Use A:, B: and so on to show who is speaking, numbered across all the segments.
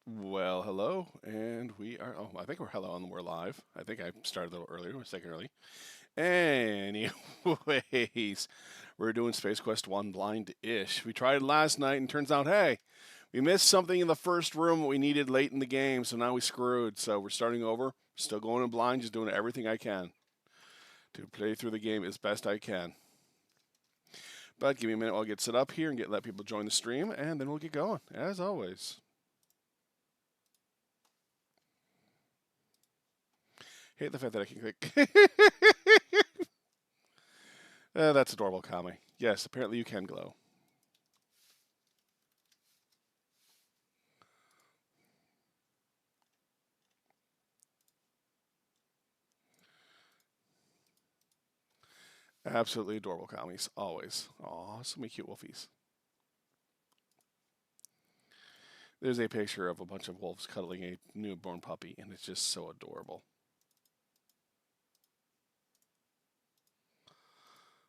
A: Well, hello, and we are. Oh, I think we're hello and we're live. I think I started a little earlier, a second early. Anyways, we're doing Space Quest 1 blind-ish. We tried last night, and turns out, hey, we missed something in the first room that we needed late in the game, so now we screwed. So we're starting over. Still going in blind, just doing everything I can to play through the game as best I can. But give me a minute while I get set up here and let people join the stream, and then we'll get going, as always. Hate the fact that I can click. That's adorable, Kami. Yes, apparently you can glow. Absolutely adorable Kamis, always. Aw, so many cute wolfies. There's a picture of a bunch of wolves cuddling a newborn puppy, and it's just so adorable.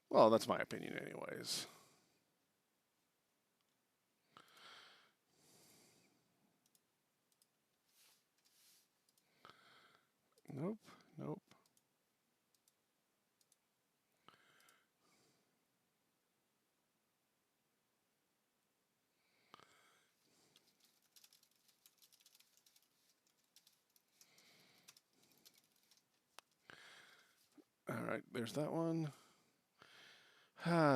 A: Well, that's my opinion, anyways. Nope, nope. All right, there's that one.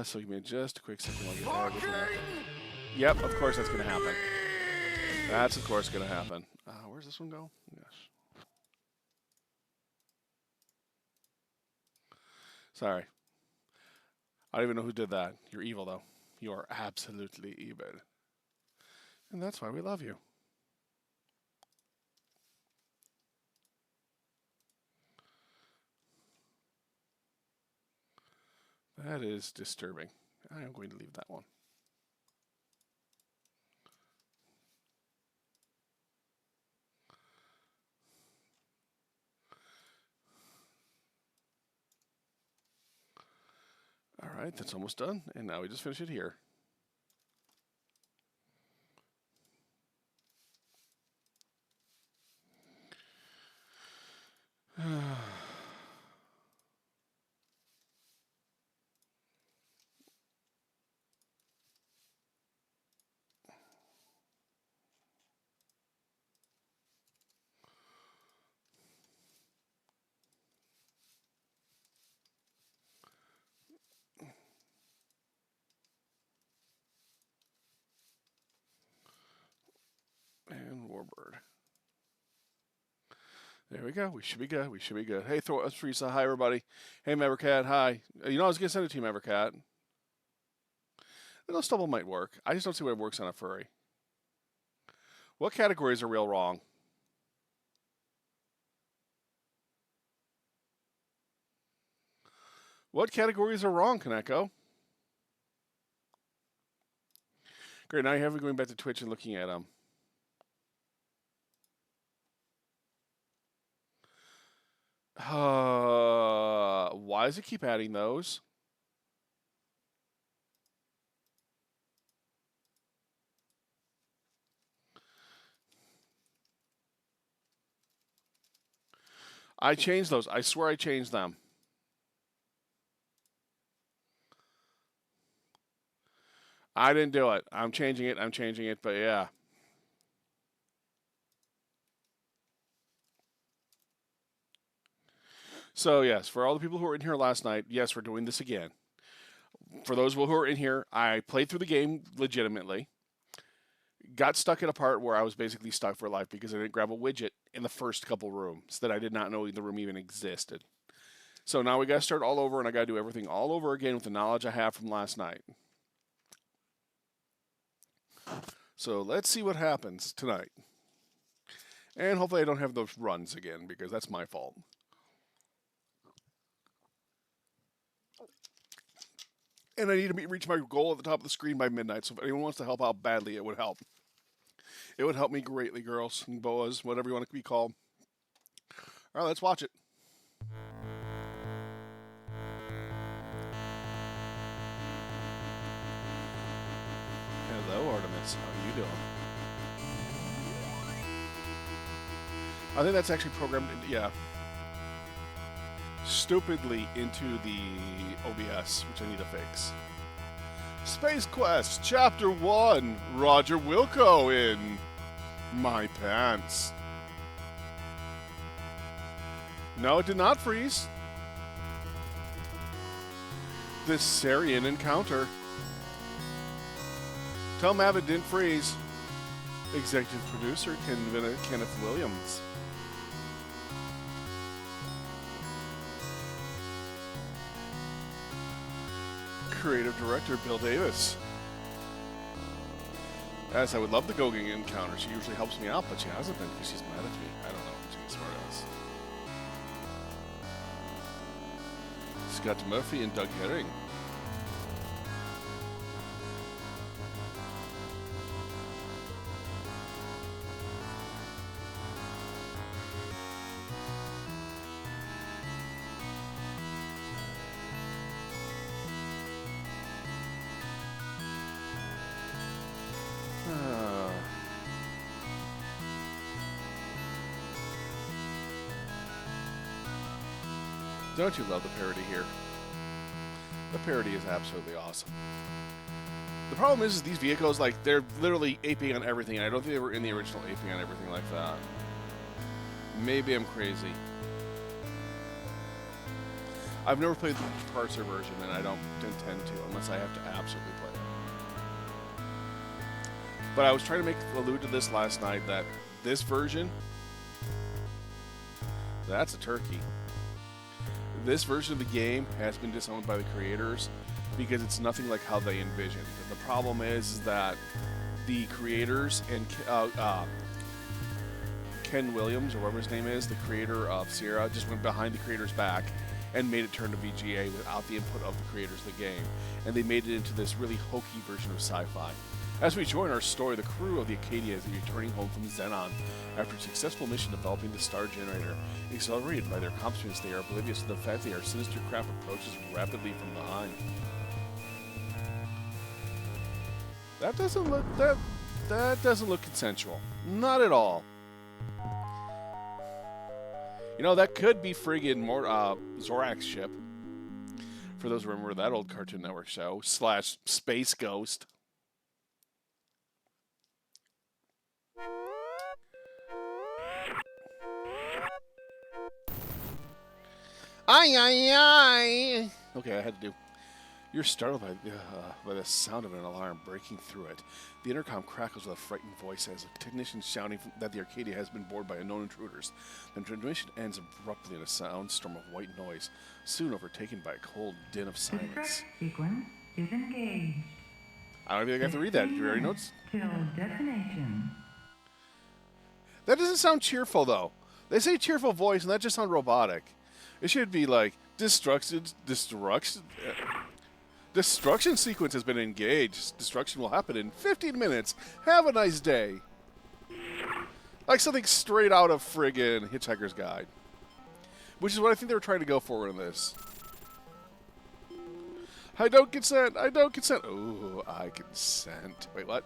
A: So give me just a quick second while I get that. Yep, of course that's going to happen. That's, of course, going to happen. Where's this one go? Yes. Sorry. I don't even know who did that. You're evil, though. You are absolutely evil. And that's why we love you. That is disturbing. I am going to leave that one. All right, that's almost done. And now we just finish it here. And Warbird. There we go. We should be good. We should be good. Hey, Teresa. Hi, everybody. Hey, Mevercat. Hi. You know, I was going to send it to you, Mevercat. No stubble might work. I just don't see why it works on a furry. What categories are real wrong? What categories are wrong, Kaneko? Great. Now you have me going back to Twitch and looking at them. Why does it keep adding those? I changed those. I swear I changed them. I didn't do it. I'm changing it. I'm changing it. But yeah. So, yes, for all the people who were in here last night, yes, we're doing this again. For those who are in here, I played through the game legitimately. Got stuck at a part where I was basically stuck for life because I didn't grab a widget in the first couple rooms that I did not know the room even existed. So now we got to start all over, and I got to do everything all over again with the knowledge I have from last night. So let's see what happens tonight. And hopefully I don't have those runs again because that's my fault. And I need to reach my goal at the top of the screen by midnight. So if anyone wants to help out badly, it would help. It would help me greatly, girls and boas, whatever you want to be called. All right, let's watch it. Hello, Artemis. How are you doing? I think that's actually programmed, yeah, stupidly into the OBS, which I need to fix. Space Quest, Chapter 1, Roger Wilco in my pants. No, it did not freeze. The Sarien Encounter. Tell Mav it didn't freeze. Executive producer Kenneth Williams. Creative director Bill Davis. As I would love the Goging Encounter. She usually helps me out, but she hasn't been because she's mad at me. I don't know. She's smart ass. Scott Murphy and Doug Herring. Don't you love the parody here? The parody is absolutely awesome. The problem is these vehicles, like, they're literally aping on everything, and I don't think they were in the original aping on everything like that. Maybe I'm crazy. I've never played the Parser version, and I don't intend to, unless I have to absolutely play it. But I was trying to allude to this last night, that this version, that's a turkey. This version of the game has been disowned by the creators because it's nothing like how they envisioned. And the problem is that the creators and Ken Williams, or whatever his name is, the creator of Sierra, just went behind the creators' back and made it turn to VGA without the input of the creators of the game. And they made it into this really hokey version of sci-fi. As we join our story, the crew of the Acadia is returning home from Xenon after a successful mission developing the star generator. Accelerated by their accomplishments, they are oblivious to the fact that our sinister craft approaches rapidly from behind. That doesn't look consensual. Not at all. You know, that could be friggin' more Zorak's ship. For those who remember that old Cartoon Network show / Space Ghost. Ay, ay, ay. Okay, I had to do. You're startled by the sound of an alarm breaking through it. The intercom crackles with a frightened voice as a technician shouting that the Arcadia has been boarded by unknown intruders. The transmission ends abruptly in a soundstorm of white noise, soon overtaken by a cold din of silence.
B: Sequence is engaged.
A: I don't think I have to read that. Do you already notes?
B: Till destination.
A: That doesn't sound cheerful, though. They say cheerful voice, and that just sounds robotic. It should be like, destruction sequence has been engaged. Destruction will happen in 15 minutes. Have a nice day. Like something straight out of friggin' Hitchhiker's Guide. Which is what I think they were trying to go for in this. I don't consent. I don't consent. Ooh, I consent. Wait, what?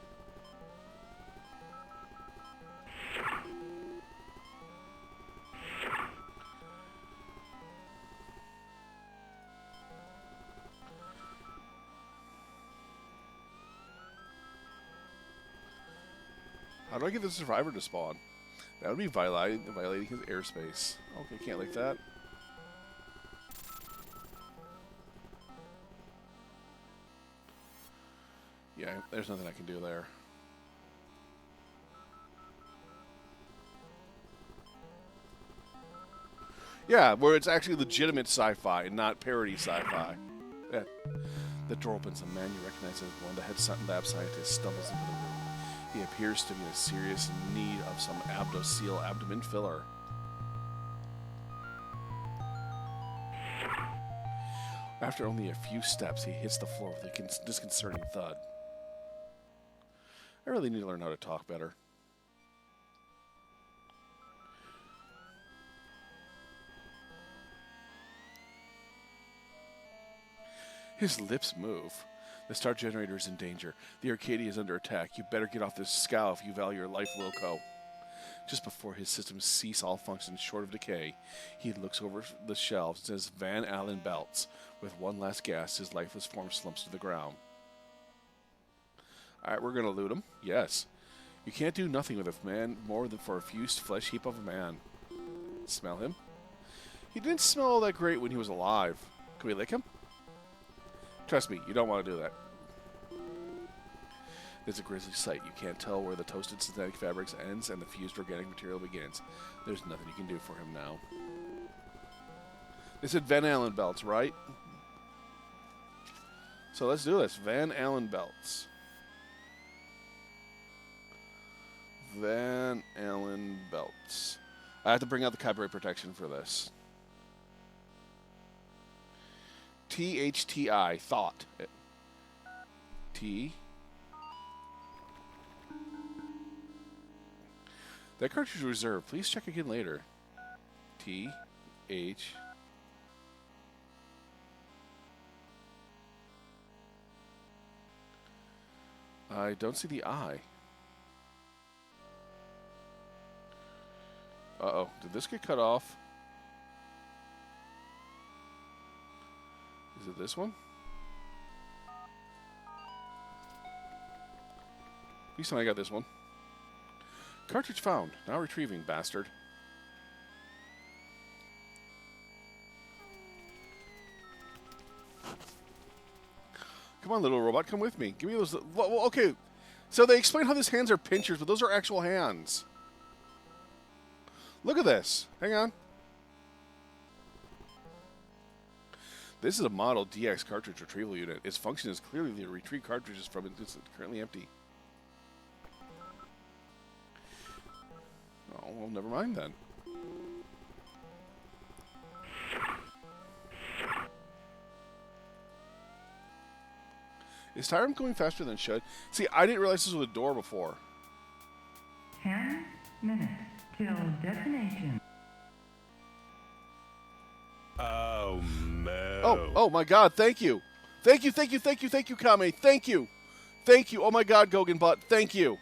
A: How do I get the survivor to spawn? That would be violating his airspace. Okay, can't like that. Yeah, there's nothing I can do there. Yeah, where it's actually legitimate sci-fi and not parody sci-fi. Yeah. The door opens, a man you recognize as one of the head lab scientists stumbles into the room. He appears to be in serious need of some Abdo-Seal abdomen filler. After only a few steps, he hits the floor with a disconcerting thud. I really need to learn how to talk better. His lips move. The star generator is in danger. The Arcadia is under attack. You better get off this scow if you value your life, Wilco. Just before his systems cease all functions short of decay, he looks over the shelves and says Van Allen belts. With one last gasp, his lifeless form slumps to the ground. Alright, we're going to loot him. Yes. You can't do nothing with a man more than for a fused flesh heap of a man. Smell him? He didn't smell all that great when he was alive. Can we lick him? Trust me, you don't want to do that. It's a grisly sight. You can't tell where the toasted synthetic fabrics ends and the fused organic material begins. There's nothing you can do for him now. They said Van Allen belts, right? So let's do this. Van Allen belts. Van Allen belts. I have to bring out the copyright protection for this. THTI, thought. T. That cartridge is reserved. Please check again later. T. H. I don't see the I. Uh-oh. Did this get cut off? Is it this one? Please tell me I got this one. Cartridge found. Now retrieving, bastard. Come on, little robot. Come with me. Give me those. Well, okay. So they explain how these hands are pinchers, but those are actual hands. Look at this. Hang on. This is a model DX cartridge retrieval unit. Its function is clearly to retrieve cartridges from it. It's currently empty. Oh, well, never mind then. Is Tyrum going faster than it should? See, I didn't realize this was a door before.
B: 10 minutes till destination.
C: Oh, no.
A: Oh my God, thank you. Thank you, Kame. Thank you. Thank you. Oh my God, Gogan Butt. Thank you.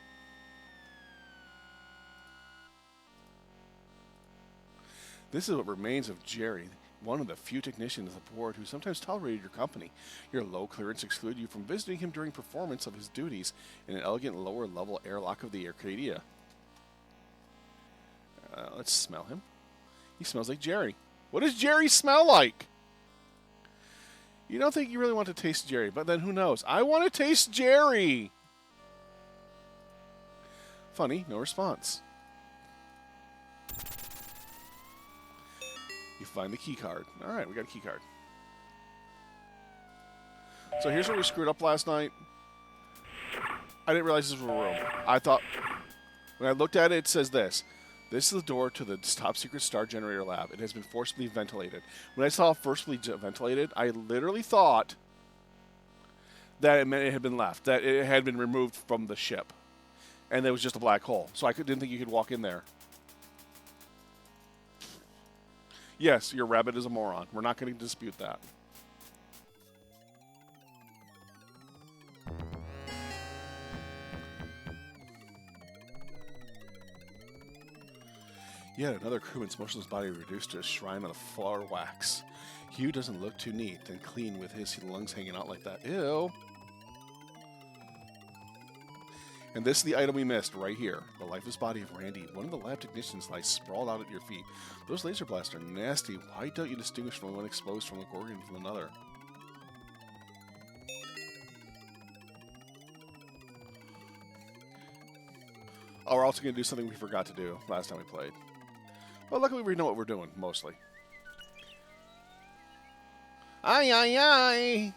A: This is what remains of Jerry, one of the few technicians of the board who sometimes tolerated your company. Your low clearance excluded you from visiting him during performance of his duties in an elegant lower-level airlock of the Arcadia. Let's smell him. He smells like Jerry. What does Jerry smell like? You don't think you really want to taste Jerry, but then who knows? I want to taste Jerry! Funny, no response. You find the key card. Alright, we got a key card. So here's where we screwed up last night. I didn't realize this was a room. I thought, when I looked at it, it says this. This is the door to the top secret star generator lab. It has been forcibly ventilated. When I saw forcibly ventilated, I literally thought that it meant it had been left, that it had been removed from the ship. And there was just a black hole. So I didn't think you could walk in there. Yes, your rabbit is a moron. We're not going to dispute that. Yet another crewman's motionless body reduced to a shrine of flower wax. Hugh doesn't look too neat and clean with his lungs hanging out like that. Ew. And this is the item we missed right here. The lifeless body of Randy. One of the lab technicians lies sprawled out at your feet. Those laser blasts are nasty. Why don't you distinguish from one exposed from a Gorgon from another? Oh, we're also going to do something we forgot to do last time we played. Well, luckily we know what we're doing, mostly. Aye.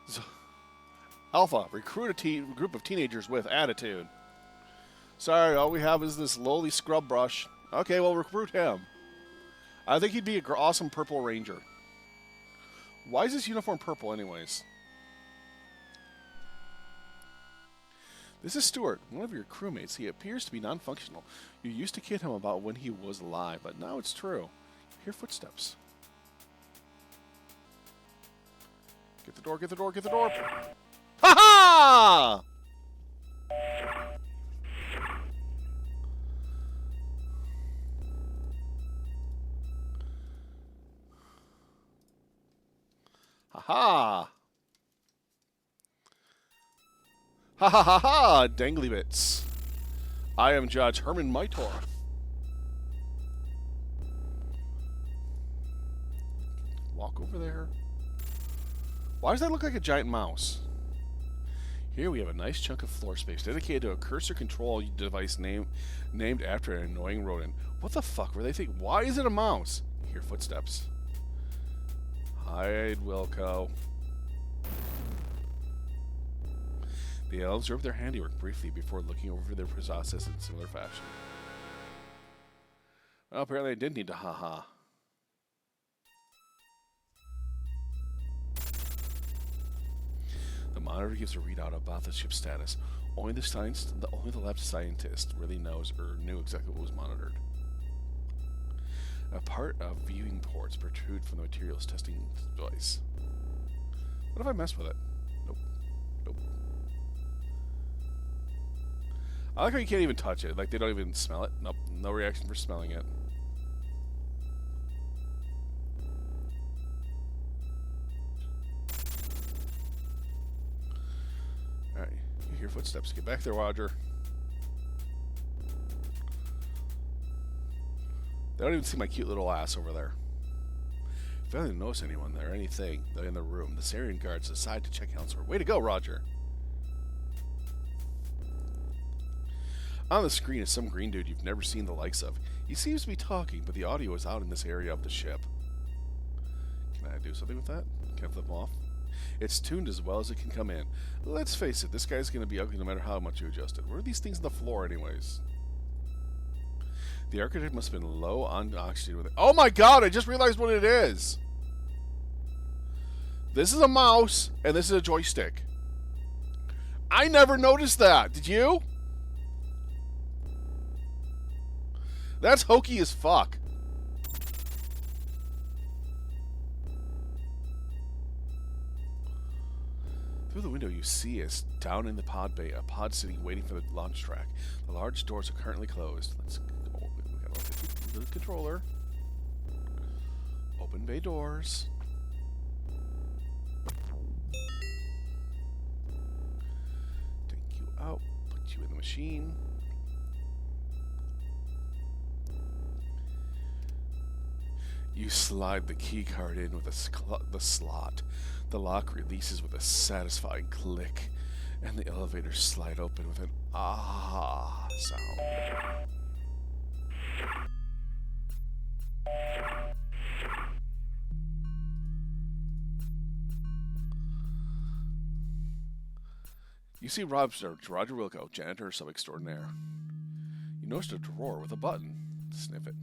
A: So, Alpha, recruit a group of teenagers with attitude. Sorry, all we have is this lowly scrub brush. Okay, well, recruit him. I think he'd be an awesome purple ranger. Why is this uniform purple, anyways? This is Stuart, one of your crewmates. He appears to be non-functional. You used to kid him about when he was alive, but now it's true. You hear footsteps. Get the door, get the door, get the door! Ha-ha! Ha! Ha ha ha ha! Dangly bits. I am Judge Herman Mitor. Walk over there. Why does that look like a giant mouse? Here we have a nice chunk of floor space dedicated to a cursor control device named after an annoying rodent. What the fuck were they thinking? Why is it a mouse? Hear footsteps. Hide, Wilco. The elves observed their handiwork briefly before looking over their process in similar fashion. Well, apparently I did need to ha-ha. The monitor gives a readout about the ship's status. Only the lab scientist really knows or knew exactly what was monitored. A part of viewing ports protrude from the materials testing device. What if I mess with it? Nope. Nope. I like how you can't even touch it. Like, they don't even smell it. Nope. No reaction for smelling it. Alright. You hear footsteps. Get back there, Roger. They don't even see my cute little ass over there. If I didn't notice anyone there, anything in the room, the Sarien guards decide to check elsewhere. Way to go, Roger. On the screen is some green dude you've never seen the likes of. He seems to be talking, but the audio is out in this area of the ship. Can I do something with that? Can I flip him off? It's tuned as well as it can come in. Let's face it, this guy's going to be ugly no matter how much you adjust it. What are these things on the floor anyways? The architect must have been low on oxygen with it. Oh my god, I just realized what it is! This is a mouse, and this is a joystick. I never noticed that. Did you? That's hokey as fuck. Through the window you see us down in the pod bay, a pod sitting waiting for the launch track. The large doors are currently closed. Let's go. We gotta look at the controller. Open bay doors. Take you out. Put you in the machine. You slide the key card in with the slot. The lock releases with a satisfying click, and the elevators slide open with an ah sound. You see Roger Wilco, janitor sub extraordinaire. You notice a drawer with a button. Sniff it.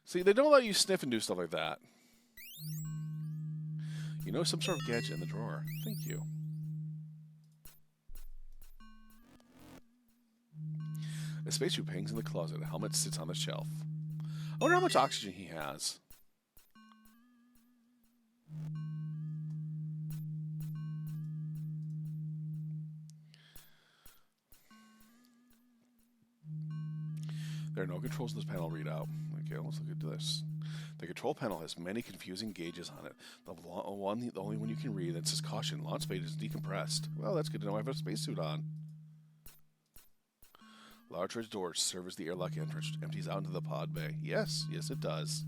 A: See, they don't let you sniff and do stuff like that. You know, some sort of gadget in the drawer. Thank you. A spacesuit hangs in the closet. A helmet sits on the shelf. I wonder how much oxygen he has. There are no controls in this panel readout. Okay, let's look into this. The control panel has many confusing gauges on it. The only one you can read that says caution, launch phase is decompressed. Well, that's good to know I have a spacesuit on. Large red doors serve as the airlock entrance, which empties out into the pod bay. Yes, yes it does.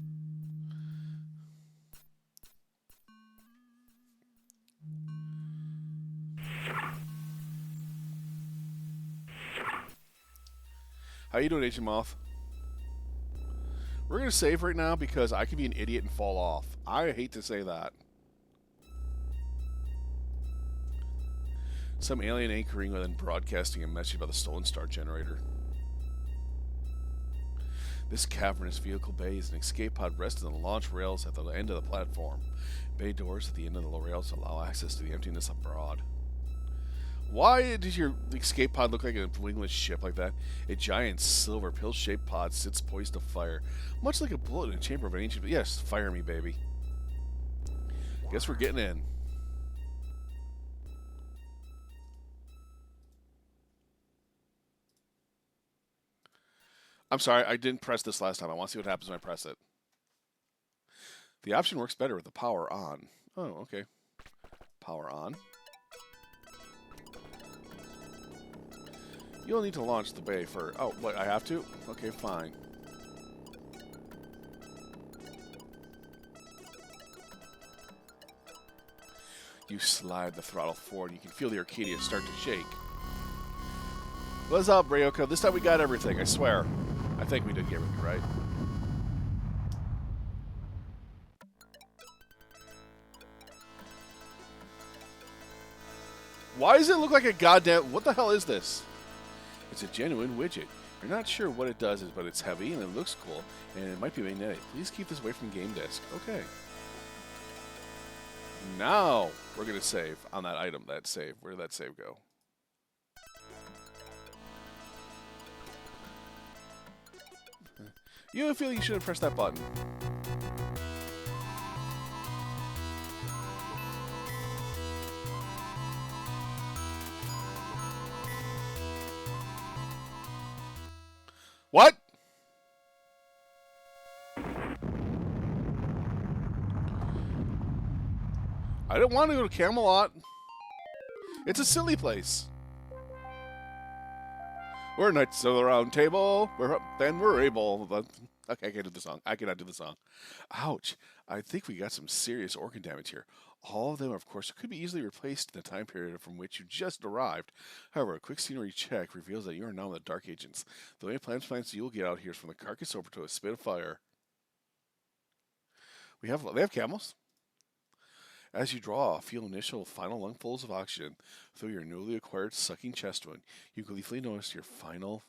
A: How you doing, Agent Moth? We're going to save right now because I could be an idiot and fall off. I hate to say that. Some alien anchoring and then broadcasting a message about the stolen star generator. This cavernous vehicle bay is an escape pod resting on the launch rails at the end of the platform. Bay doors at the end of the rails allow access to the emptiness abroad. Why does your escape pod look like a wingless ship like that? A giant silver pill-shaped pod sits poised to fire, much like a bullet in a chamber of an ancient... Yes, fire me, baby. Guess we're getting in. I'm sorry, I didn't press this last time. I want to see what happens when I press it. The option works better with the power on. Oh, okay. Power on. You'll need to launch the bay for... Oh, what, I have to? Okay, fine. You slide the throttle forward, and you can feel the Arcadia start to shake. What's up, Ryoko? This time we got everything, I swear. I think we did get everything right. Why does it look like a goddamn... What the hell is this? It's a genuine widget. You're not sure what it does, but it's heavy and it looks cool, and it might be magnetic. Please keep this away from the game disc. Okay. Now we're going to save on that item, that save. Where did that save go? You feel you should have pressed that button. What? I didn't want to go to Camelot. It's a silly place. We're knights of the round table. We're up and we're able. Okay, I can't do the song. I cannot do the song. Ouch. I think we got some serious organ damage here. All of them, of course, could be easily replaced in the time period from which you just arrived. However, a quick scenery check reveals that you are now in the Dark Agents. The only plans you'll get out here is from the carcass over to a spit of fire. They have camels. As you draw, feel initial final lungfuls of oxygen through your newly acquired sucking chest wound. You gleefully notice your final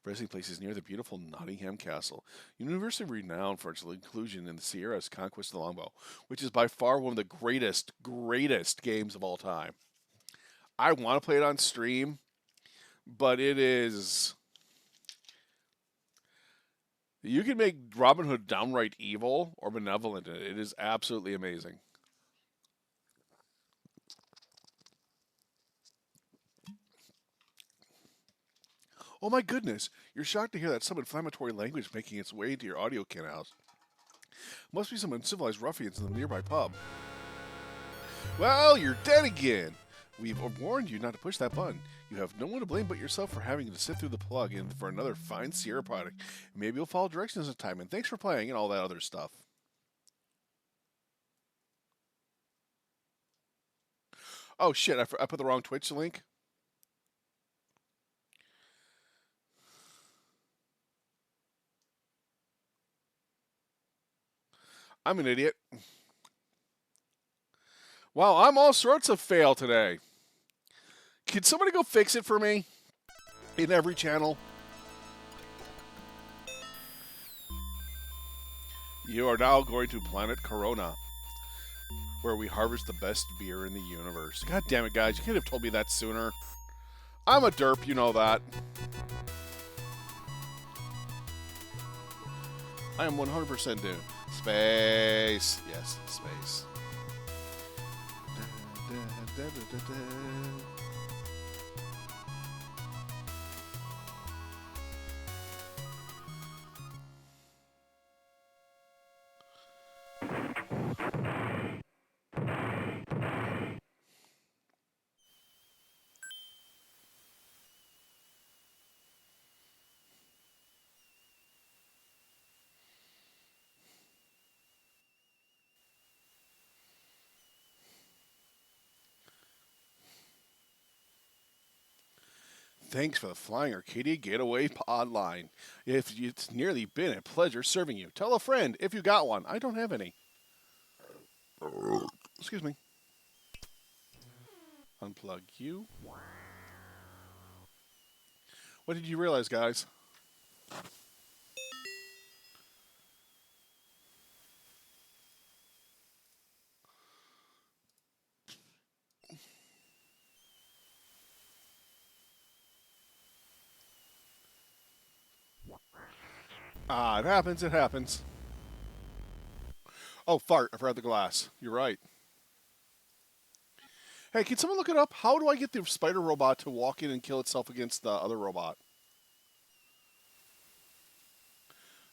A: resting place is near the beautiful Nottingham Castle, universally renowned for its inclusion in the Sierra's Conquest of the Longbow, which is by far one of the greatest games of all time. I want to play it on stream, but it is... You can make Robin Hood downright evil or benevolent in it. It is absolutely amazing. Oh my goodness, you're shocked to hear that some inflammatory language making its way into your audio canals. Must be some uncivilized ruffians in the nearby pub. Well, you're dead again! We've warned you not to push that button. You have no one to blame but yourself for having to sit through the plug-in for another fine Sierra product. Maybe you'll follow directions in time, and thanks for playing and all that other stuff. Oh shit, I put the wrong Twitch link. I'm an idiot. Wow, I'm all sorts of fail today. Can somebody go fix it for me? In every channel. You are now going to Planet Corona, where we harvest the best beer in the universe. God damn it, guys. You could have told me that sooner. I'm a derp, you know that. I am 100% doomed. Space. Yes, space. Da, da, da, da, da. Thanks for the Flying Arcadia Getaway Pod line. It's nearly been a pleasure serving you. Tell a friend if you got one. I don't have any. Excuse me. Unplug you. What did you realize, guys? Ah, it happens, it happens. Oh, fart. I forgot the glass. You're right. Hey, can someone look it up? How do I get the spider robot to walk in and kill itself against the other robot?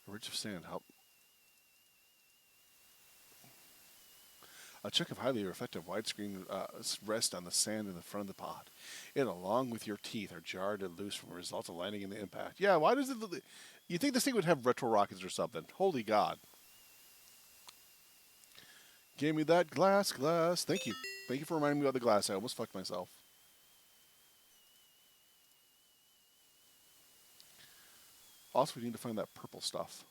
A: A ridge of sand. Help. A chunk of highly reflective widescreen rests on the sand in the front of the pod. It, along with your teeth, are jarred and loose from a result of landing in the impact. Yeah, why does it... You think this thing would have retro rockets or something? Holy God. Give me that glass. Thank you. Thank you for reminding me about the glass. I almost fucked myself. Also, we need to find that purple stuff.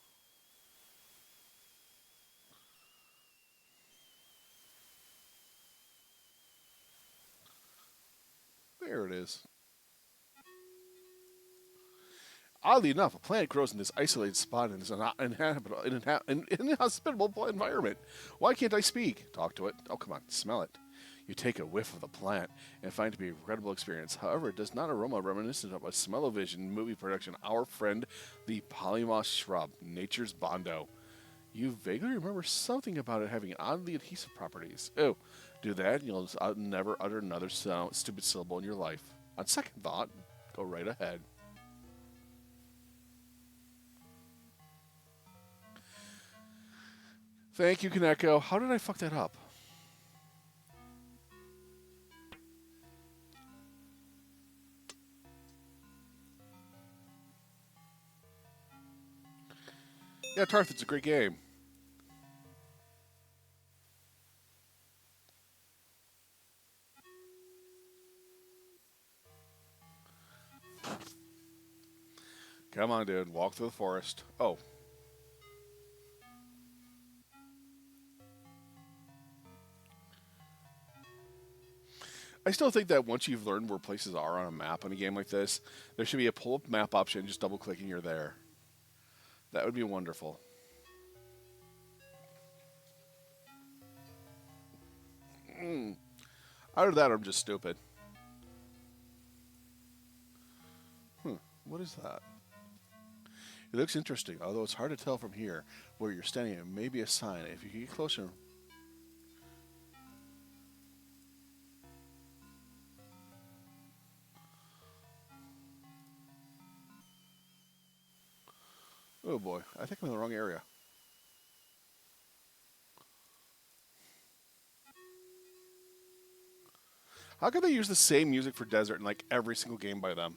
A: There it is. Oddly enough, a plant grows in this isolated spot in this inhospitable environment. Why can't I speak? Talk to it. Oh, come on. Smell it. You take a whiff of the plant and find it to be an incredible experience. However, it does not aroma reminiscent of a smell-o-vision movie production. Our friend, the polymoss shrub, nature's bondo. You vaguely remember something about it having oddly adhesive properties. Oh, do that and you'll never utter another stupid syllable in your life. On second thought, go right ahead. Thank you, Kaneko. How did I fuck that up? Yeah, Tarth, it's a great game. Come on, dude. Walk through the forest. Oh. I still think that once you've learned where places are on a map in a game like this, there should be a pull-up map option. Just double-click and you're there. That would be wonderful. Either that or I'm just stupid. What is that? It looks interesting, although it's hard to tell from here where you're standing. It may be a sign. If you get closer... Oh boy, I think I'm in the wrong area. How can they use the same music for Desert in like every single game by them?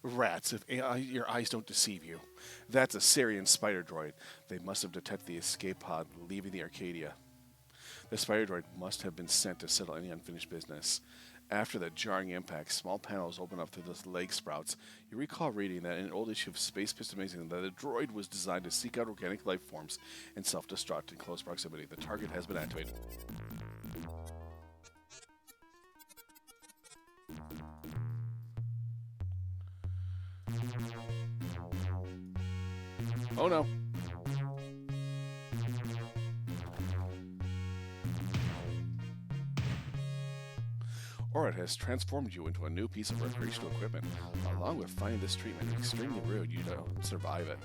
A: Rats, if your eyes don't deceive you. That's a Sarien spider droid. They must have detected the escape pod leaving the Arcadia. The spider droid must have been sent to settle any unfinished business. After the jarring impact, small panels open up through the leg sprouts. You recall reading that in an old issue of Space Piston Magazine that the droid was designed to seek out organic life forms and self-destruct in close proximity. The target has been activated. Oh no. Orit has transformed you into a new piece of recreational equipment. Along with finding this treatment extremely rude, you don't survive it.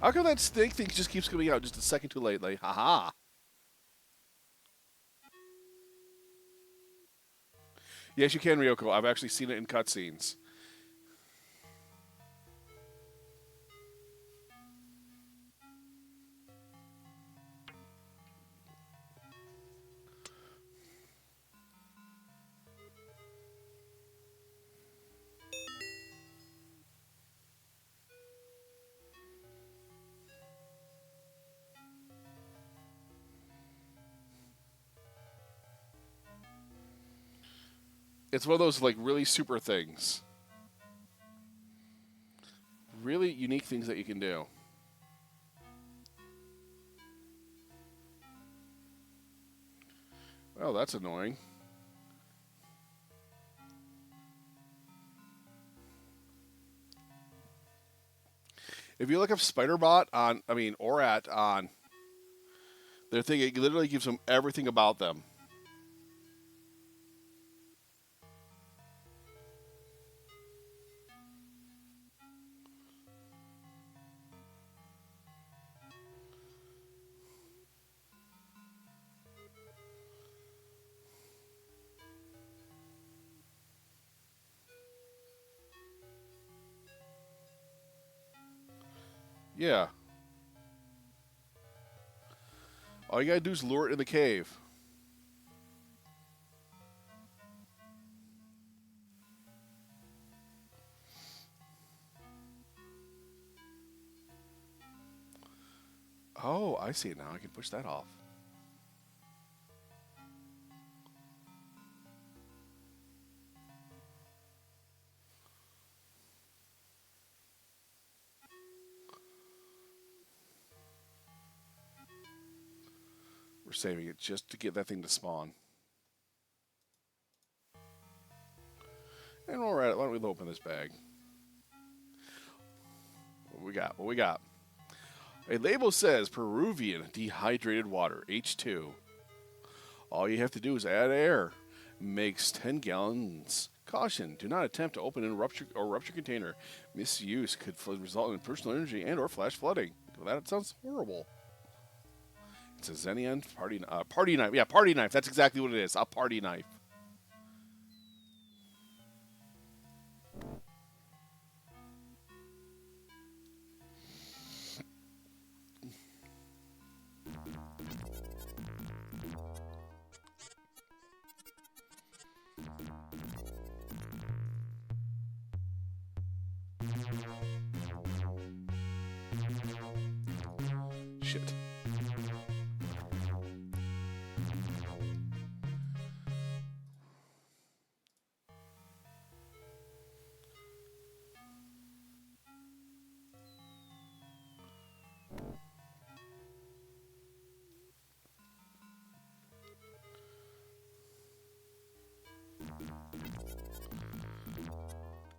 A: How come that snake thing just keeps coming out just a second too late? Like, haha. Yes, you can, Ryoko. I've actually seen it in cutscenes. It's one of those, like, really super things. Really unique things that you can do. Well, that's annoying. If you look up Spiderbot on, Orat on their thing, it literally gives them everything about them. Yeah. All you gotta do is lure it in the cave. Oh, I see it now. I can push that off. We're saving it just to get that thing to spawn. And while we're at it, why don't we open this bag? What we got? What we got? A label says Peruvian dehydrated water, H2. All you have to do is add air. Makes 10 gallons. Caution, do not attempt to open and rupture container. Misuse could result in personal energy and or flash flooding. Well, that sounds horrible. It's a Sarien party knife. Yeah, party knife. That's exactly what it is. A party knife. Shit.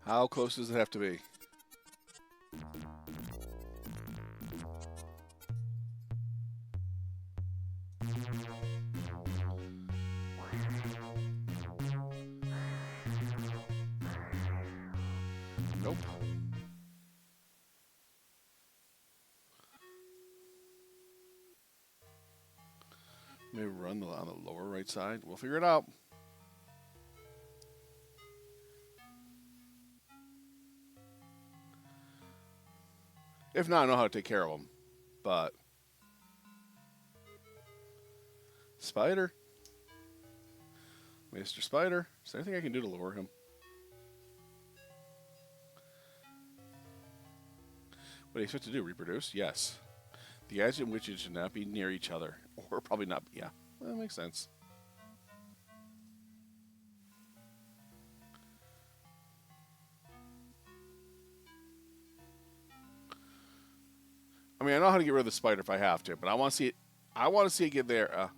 A: How close does it have to be? Nope. Maybe run on the lower right side. We'll figure it out. If not, I know how to take care of them. But Spider, Mr. Spider, is there anything I can do to lure him? What do you expect to do? Reproduce? Yes. The guys in which should not be near each other, or probably not. Yeah, well, that makes sense. I mean, I know how to get rid of the spider if I have to, but I want to see it. I want to see it get there.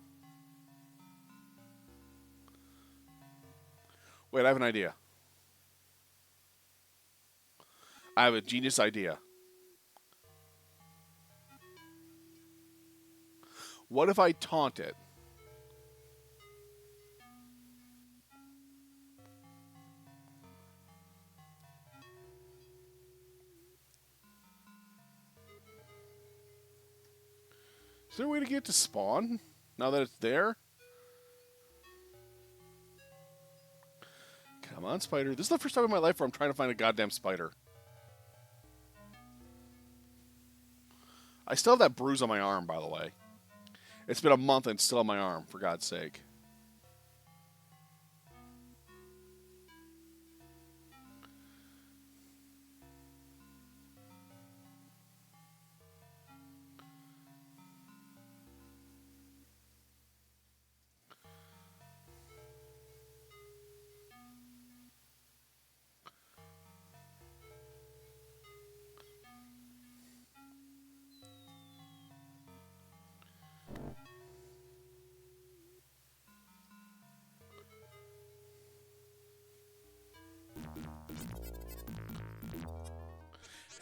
A: Wait, I have an idea. I have a genius idea. What if I taunt it? Is there a way to get it to spawn now that it's there? Come on, spider. This is the first time in my life where I'm trying to find a goddamn spider. I still have that bruise on my arm, by the way. It's been a month and it's still on my arm, for God's sake.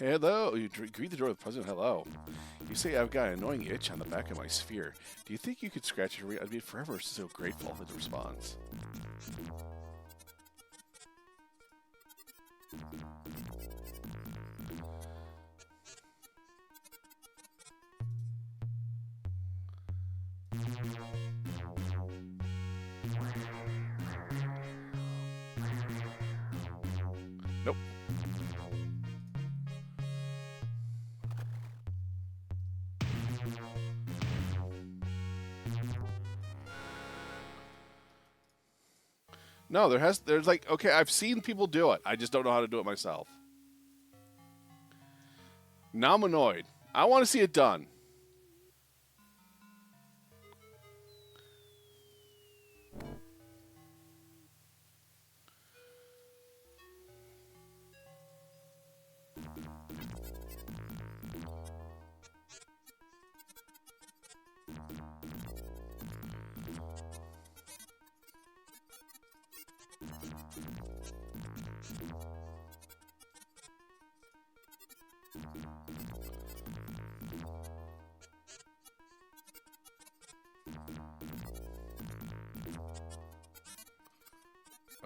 A: Hello. You greet the door with a pleasant hello. You say I've got an annoying itch on the back of my sphere. Do you think you could scratch it? I'd be forever so grateful for the response. Nope. No, there's like, okay, I've seen people do it. I just don't know how to do it myself. Now I'm annoyed. I want to see it done.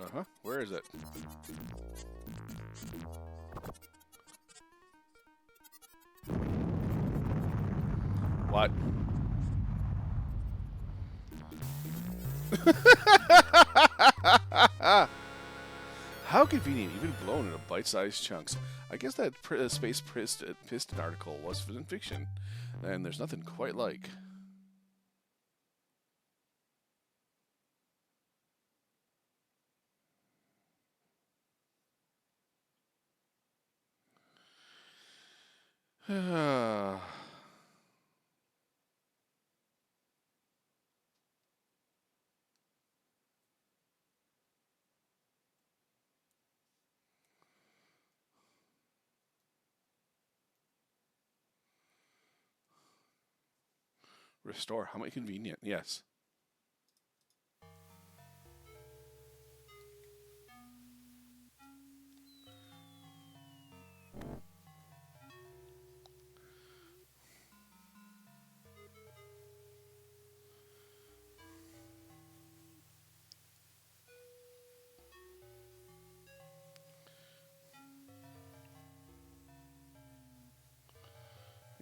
A: Uh-huh. Where is it? What? How convenient, even blown into bite-sized chunks. I guess that space piston article was fiction, and there's nothing quite like. Restore. How convenient. Yes.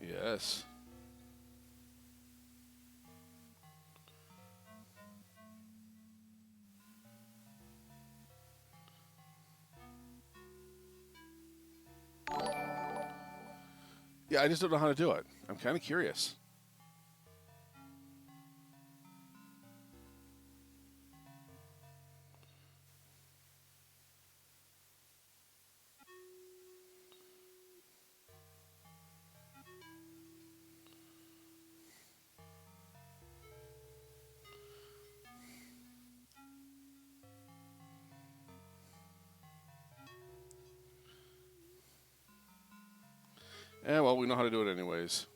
A: Yes. Yeah, I just don't know how to do it. I'm kind of curious. Yeah, well, we know how to do it anyways.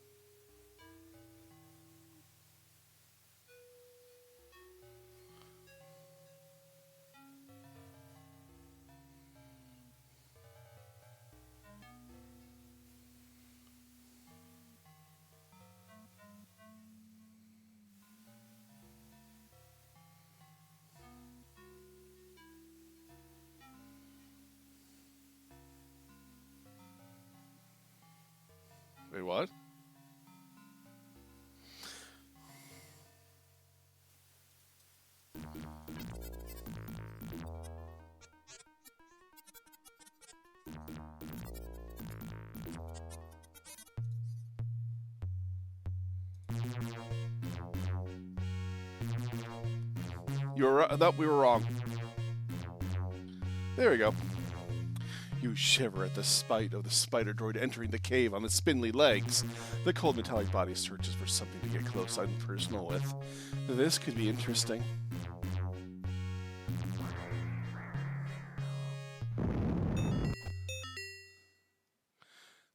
A: Wait, what? I thought we were wrong. There we go. You shiver at the sight of the spider droid entering the cave on its spindly legs. The cold metallic body searches for something to get close and personal with. This could be interesting.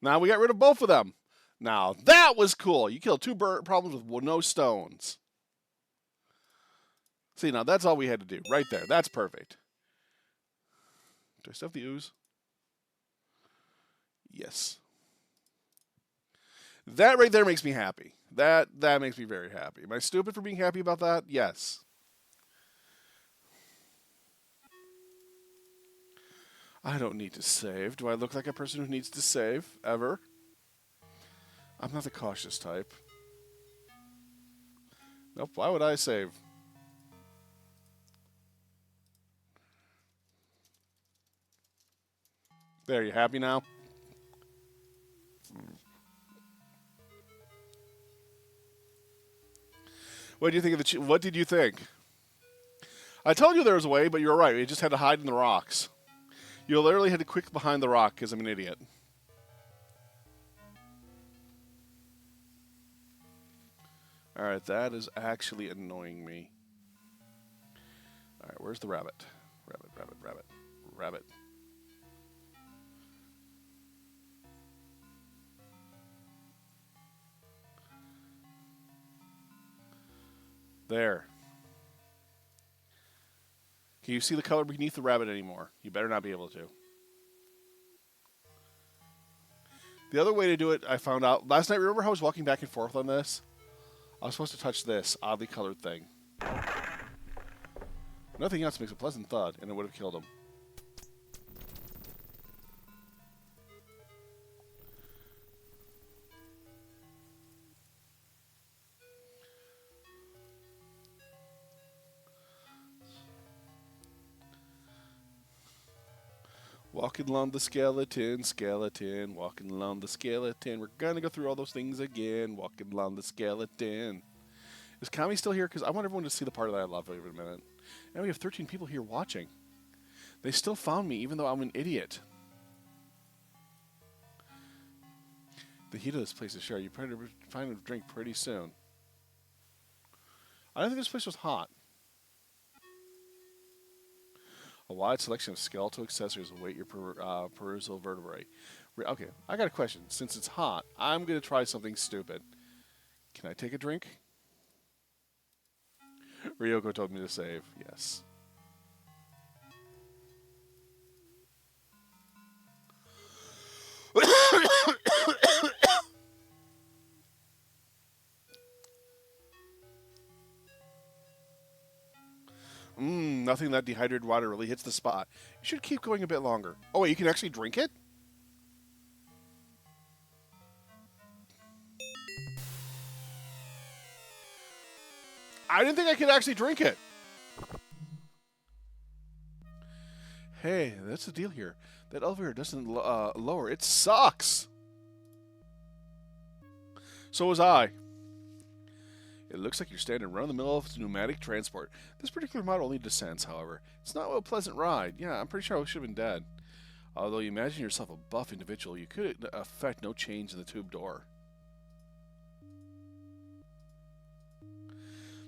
A: Now we got rid of both of them. Now that was cool. You killed two problems with no stones. See, now that's all we had to do. Right there. That's perfect. Do I still have the ooze? Yes. That right there makes me happy. That makes me very happy. Am I stupid for being happy about that? Yes. I don't need to save. Do I look like a person who needs to save? Ever? I'm not the cautious type. Nope, why would I save? There, you happy now? What do you think of the? What did you think? I told you there was a way, but you were right. We just had to hide in the rocks. You literally had to quick behind the rock because I'm an idiot. All right, that is actually annoying me. All right, where's the rabbit? Rabbit, rabbit, rabbit, rabbit. There. Can you see the color beneath the rabbit anymore? You better not be able to. The other way to do it, I found out last night. Remember how I was walking back and forth on this? I was supposed to touch this oddly colored thing. Nothing else makes a pleasant thud, and it would have killed him. Walking along the skeleton, skeleton, walking along the skeleton. We're gonna go through all those things again. Walking along the skeleton. Is Kami still here? Because I want everyone to see the part that I love every minute. And we have 13 people here watching. They still found me, even though I'm an idiot. The heat of this place is sure. You find a drink pretty soon. I don't think this place was hot. A wide selection of skeletal accessories await your perusal vertebrae. Okay, I got a question. Since it's hot, I'm going to try something stupid. Can I take a drink? Ryoko told me to save. Yes. Nothing that dehydrated water really hits the spot. You should keep going a bit longer. Oh, wait, you can actually drink it? I didn't think I could actually drink it. Hey, that's the deal here. That elevator doesn't lower. It sucks. So was I. It looks like you're standing right in the middle of pneumatic transport. This particular model only descends, however. It's not a pleasant ride. Yeah, I'm pretty sure I should have been dead. Although you imagine yourself a buff individual, you could affect no change in the tube door.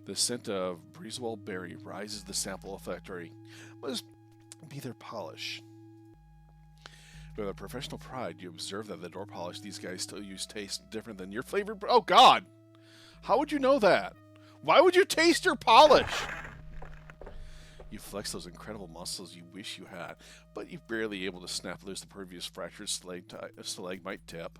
A: The scent of Breezewell berry rises the sample olfactory. Must be their polish. With a professional pride, you observe that the door polish these guys still use tastes different than your flavored. Oh God! How would you know that? Why would you taste your polish? You flex those incredible muscles you wish you had, but you're barely able to snap loose the previous fractured stalagmite tip.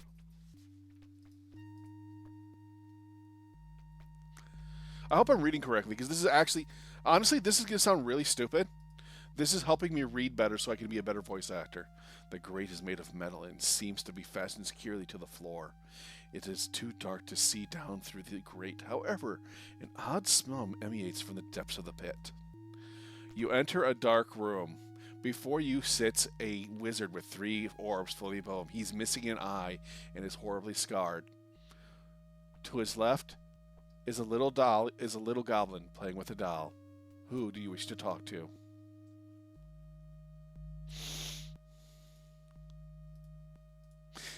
A: I hope I'm reading correctly, because this is actually, honestly, this is going to sound really stupid. This is helping me read better so I can be a better voice actor. The grate is made of metal and seems to be fastened securely to the floor. It is too dark to see down through the grate. However, an odd smell emanates from the depths of the pit. You enter a dark room. Before you sits a wizard with 3 orbs floating above him. He's missing an eye and is horribly scarred. To his left is a little goblin playing with a doll. Who do you wish to talk to?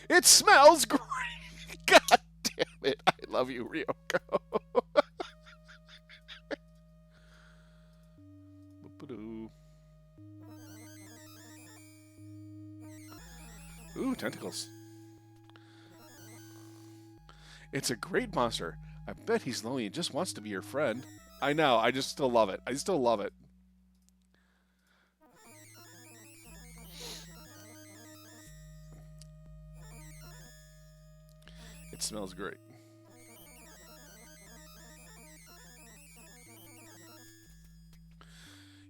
A: It smells great. God damn it. I love you, Ryoko. Ooh, tentacles. It's a great monster. I bet he's lonely and just wants to be your friend. I know, I just still love it. I still love it. It smells great.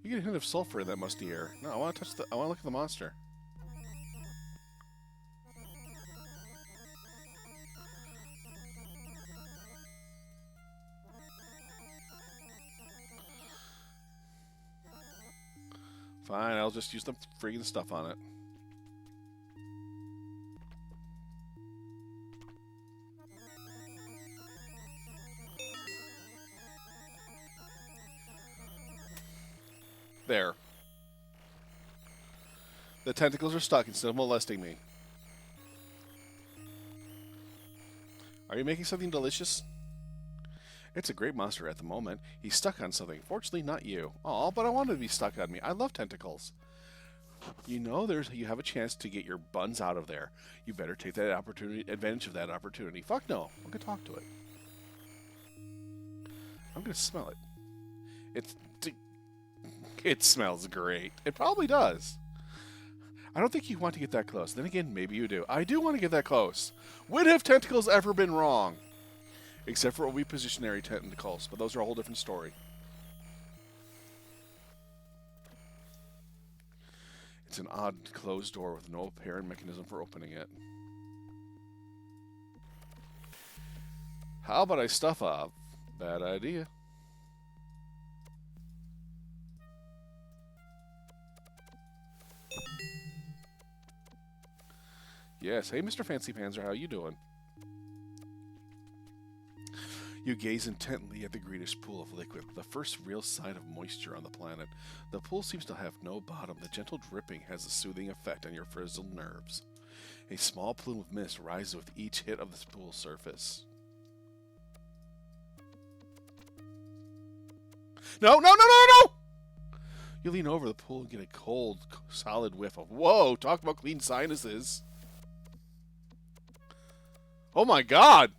A: You get a hint of sulfur in that musty air. No, I want to touch the. I want to look at the monster. Fine, I'll just use the friggin' stuff on it. There. The tentacles are stuck instead of molesting me. Are you making something delicious? It's a great monster at the moment. He's stuck on something. Fortunately, not you. Aw, but I wanted to be stuck on me. I love tentacles. You know, you have a chance to get your buns out of there. You better take that advantage of that opportunity. Fuck no. I'm gonna talk to it. I'm gonna smell it. It smells great. It probably does. I don't think you want to get that close. Then again, maybe you do. I do want to get that close. When have tentacles ever been wrong? Except for ovipositionary tentacles, but those are a whole different story. It's an odd closed door with no apparent mechanism for opening it. How about I stuff up? Bad idea. Yes, hey Mr. Fancy Panzer, how you doing? You gaze intently at the greenish pool of liquid, the first real sign of moisture on the planet. The pool seems to have no bottom. The gentle dripping has a soothing effect on your frizzled nerves. A small plume of mist rises with each hit of the pool surface. No! You lean over the pool and get a cold, solid whiff of, whoa, talk about clean sinuses. Oh my god!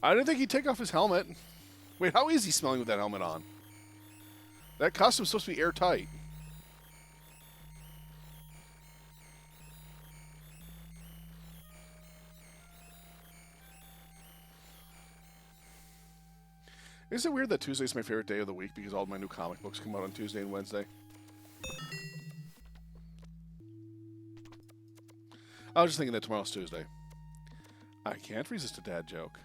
A: I didn't think he'd take off his helmet. Wait, how is he smelling with that helmet on? That costume's supposed to be airtight. Is it weird that Tuesday's my favorite day of the week because all my new comic books come out on Tuesday and Wednesday? I was just thinking that tomorrow's Tuesday. I can't resist a dad joke.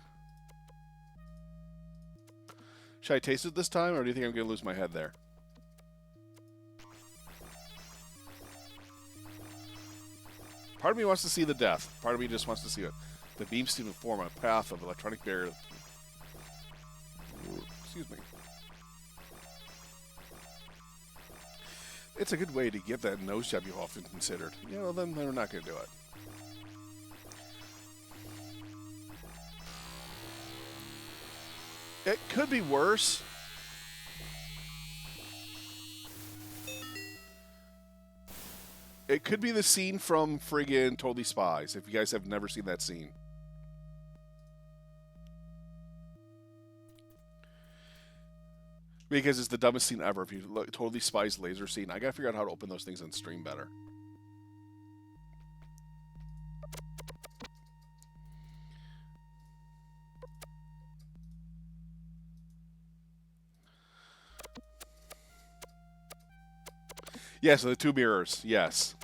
A: Should I taste it this time, or do you think I'm going to lose my head there? Part of me wants to see the death. Part of me just wants to see it. The beam steam to form a path of electronic barrier. Excuse me. It's a good way to get that nose job you often considered. You know, then they're not going to do it. It could be worse. It could be the scene from friggin' Totally Spies, if you guys have never seen that scene. Because it's the dumbest scene ever. If you look, Totally Spies laser scene, I gotta figure out how to open those things on stream better. Yes, the two mirrors. Yes.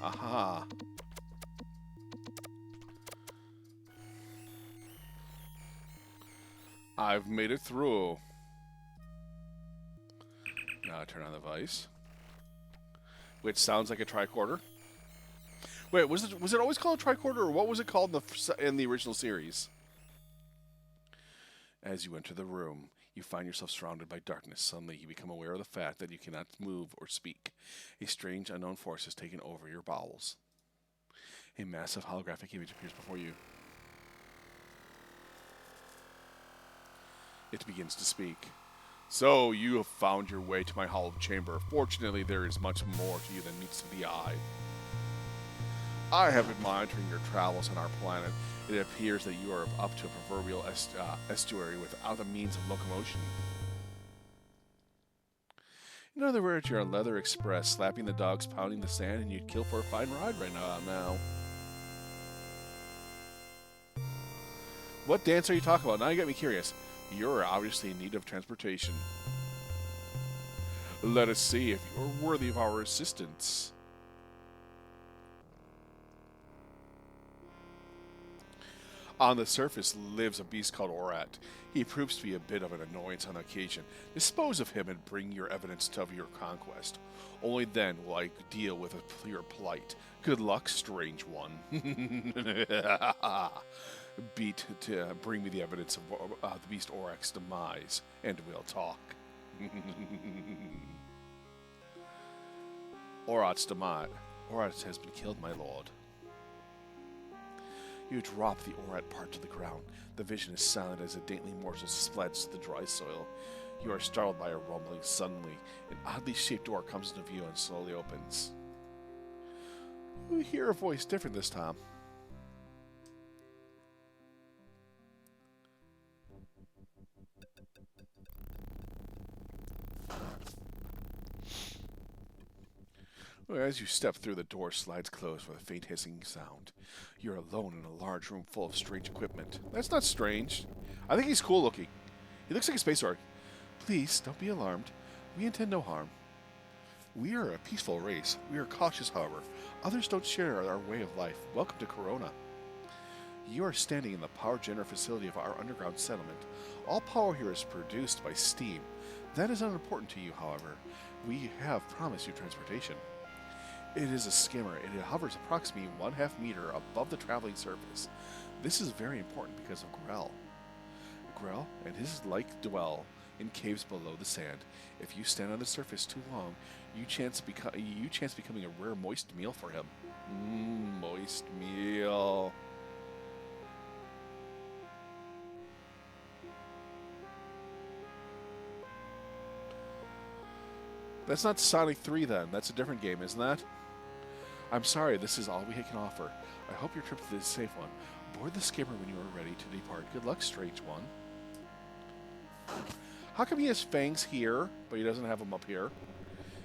A: Aha. I've made it through. Now I turn on the Vice, which sounds like a tricorder. Wait, was it always called a tricorder, or what was it called in the original series? As you enter the room, You find yourself surrounded by darkness. Suddenly, you become aware of the fact that you cannot move or speak. A strange, unknown force has taken over your bowels. A massive holographic image appears before you. It begins to speak. So, you have found your way to my hollow chamber. Fortunately, there is much more to you than meets the eye. I have been monitoring your travels on our planet. It appears that you are up to a proverbial estuary without the means of locomotion. In other words, you're on Leather Express, slapping the dogs, pounding the sand, and you'd kill for a fine ride right now. What dance are you talking about? Now you got me curious. You're obviously in need of transportation. Let us see if you're worthy of our assistance. On the surface lives a beast called Orat. He proves to be a bit of an annoyance on occasion. Dispose of him and bring your evidence of your conquest. Only then will I deal with your plight. Good luck, strange one. Bring me the evidence of the beast Orak's demise, and we'll talk. Orat's demise. Orat has been killed, my lord. You drop the Orat part to the ground. The vision is silent as a dainty morsel splats to the dry soil. You are startled by a rumbling. Suddenly, an oddly shaped door comes into view and slowly opens. You hear a voice different this time. As you step through, the door slides closed with a faint hissing sound. You're alone in a large room full of strange equipment. That's not strange. I think he's cool looking. He looks like a space orc. Please, don't be alarmed. We intend no harm. We are a peaceful race. We are cautious, however. Others don't share our way of life. Welcome to Corona. You are standing in the power generator facility of our underground settlement. All power here is produced by steam. That is unimportant to you, however. We have promised you transportation. It is a skimmer, and it hovers approximately 1/2 meter above the traveling surface. This is very important because of Grell. Grell and his like dwell in caves below the sand. If you stand on the surface too long, you chance becoming a rare moist meal for him. Moist meal. That's not Sonic 3 then. That's a different game, isn't that? I'm sorry, this is all we can offer. I hope your trip is a safe one. Board the skimmer when you are ready to depart. Good luck, strange one. How come he has fangs here, but he doesn't have them up here?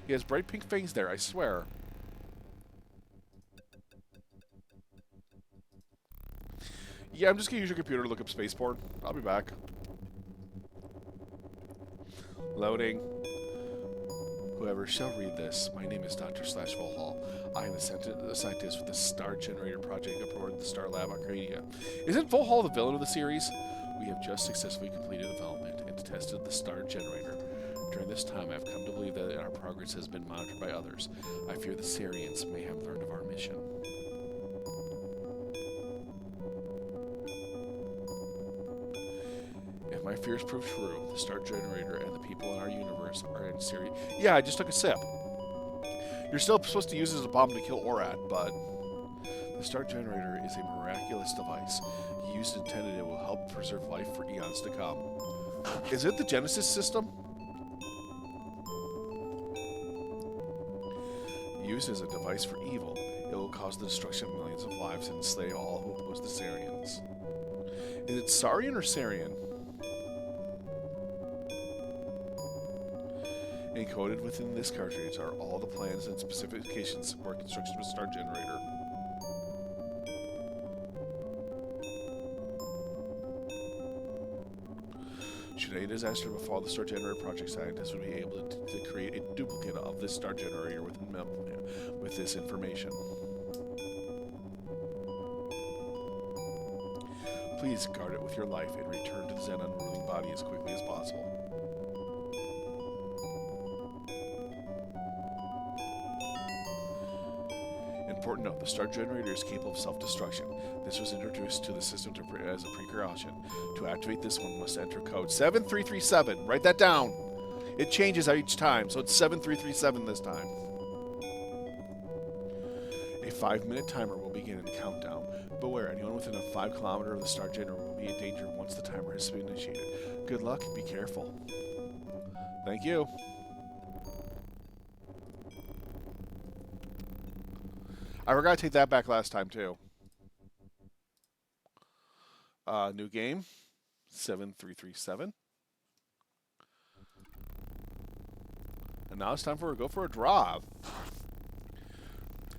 A: He has bright pink fangs there, I swear. Yeah, I'm just going to use your computer to look up spaceport. I'll be back. Loading. Whoever shall read this, my name is Dr. Volhall. I am a scientist with the Star Generator Project aboard the Star Lab Arcadia. Isn't Volhall the villain of the series? We have just successfully completed development and tested the Star Generator. During this time, I have come to believe that our progress has been monitored by others. I fear the Sarians may have learned of our mission. If my fears prove true, the Star Generator and the people in our universe are in serious... Yeah, I just took a sip. You're still supposed to use it as a bomb to kill Orat, but... The Star Generator is a miraculous device. Used intended, it will help preserve life for eons to come. Is it the Genesis system? Used as a device for evil, it will cause the destruction of millions of lives and slay all who oppose the Sarians. Is it Sarien or Sarien? Encoded within this cartridge are all the plans and specifications for construction of a Star Generator. Should a disaster befall the Star Generator project, scientists would be able to create a duplicate of this Star Generator with this information. Please guard it with your life and return to the Zen unruling body as quickly as possible. Important note, the star generator is capable of self-destruction. This was introduced to the system as a precaution. To activate this one, must enter code 7337. Write that down. It changes each time, so it's 7337 this time. A 5-minute timer will begin in countdown. Beware, anyone within a 5 kilometer of the star generator will be in danger once the timer has been initiated. Good luck and be careful. Thank you. I forgot to take that back last time, too. New game. 7337. And now it's time for go for a draw.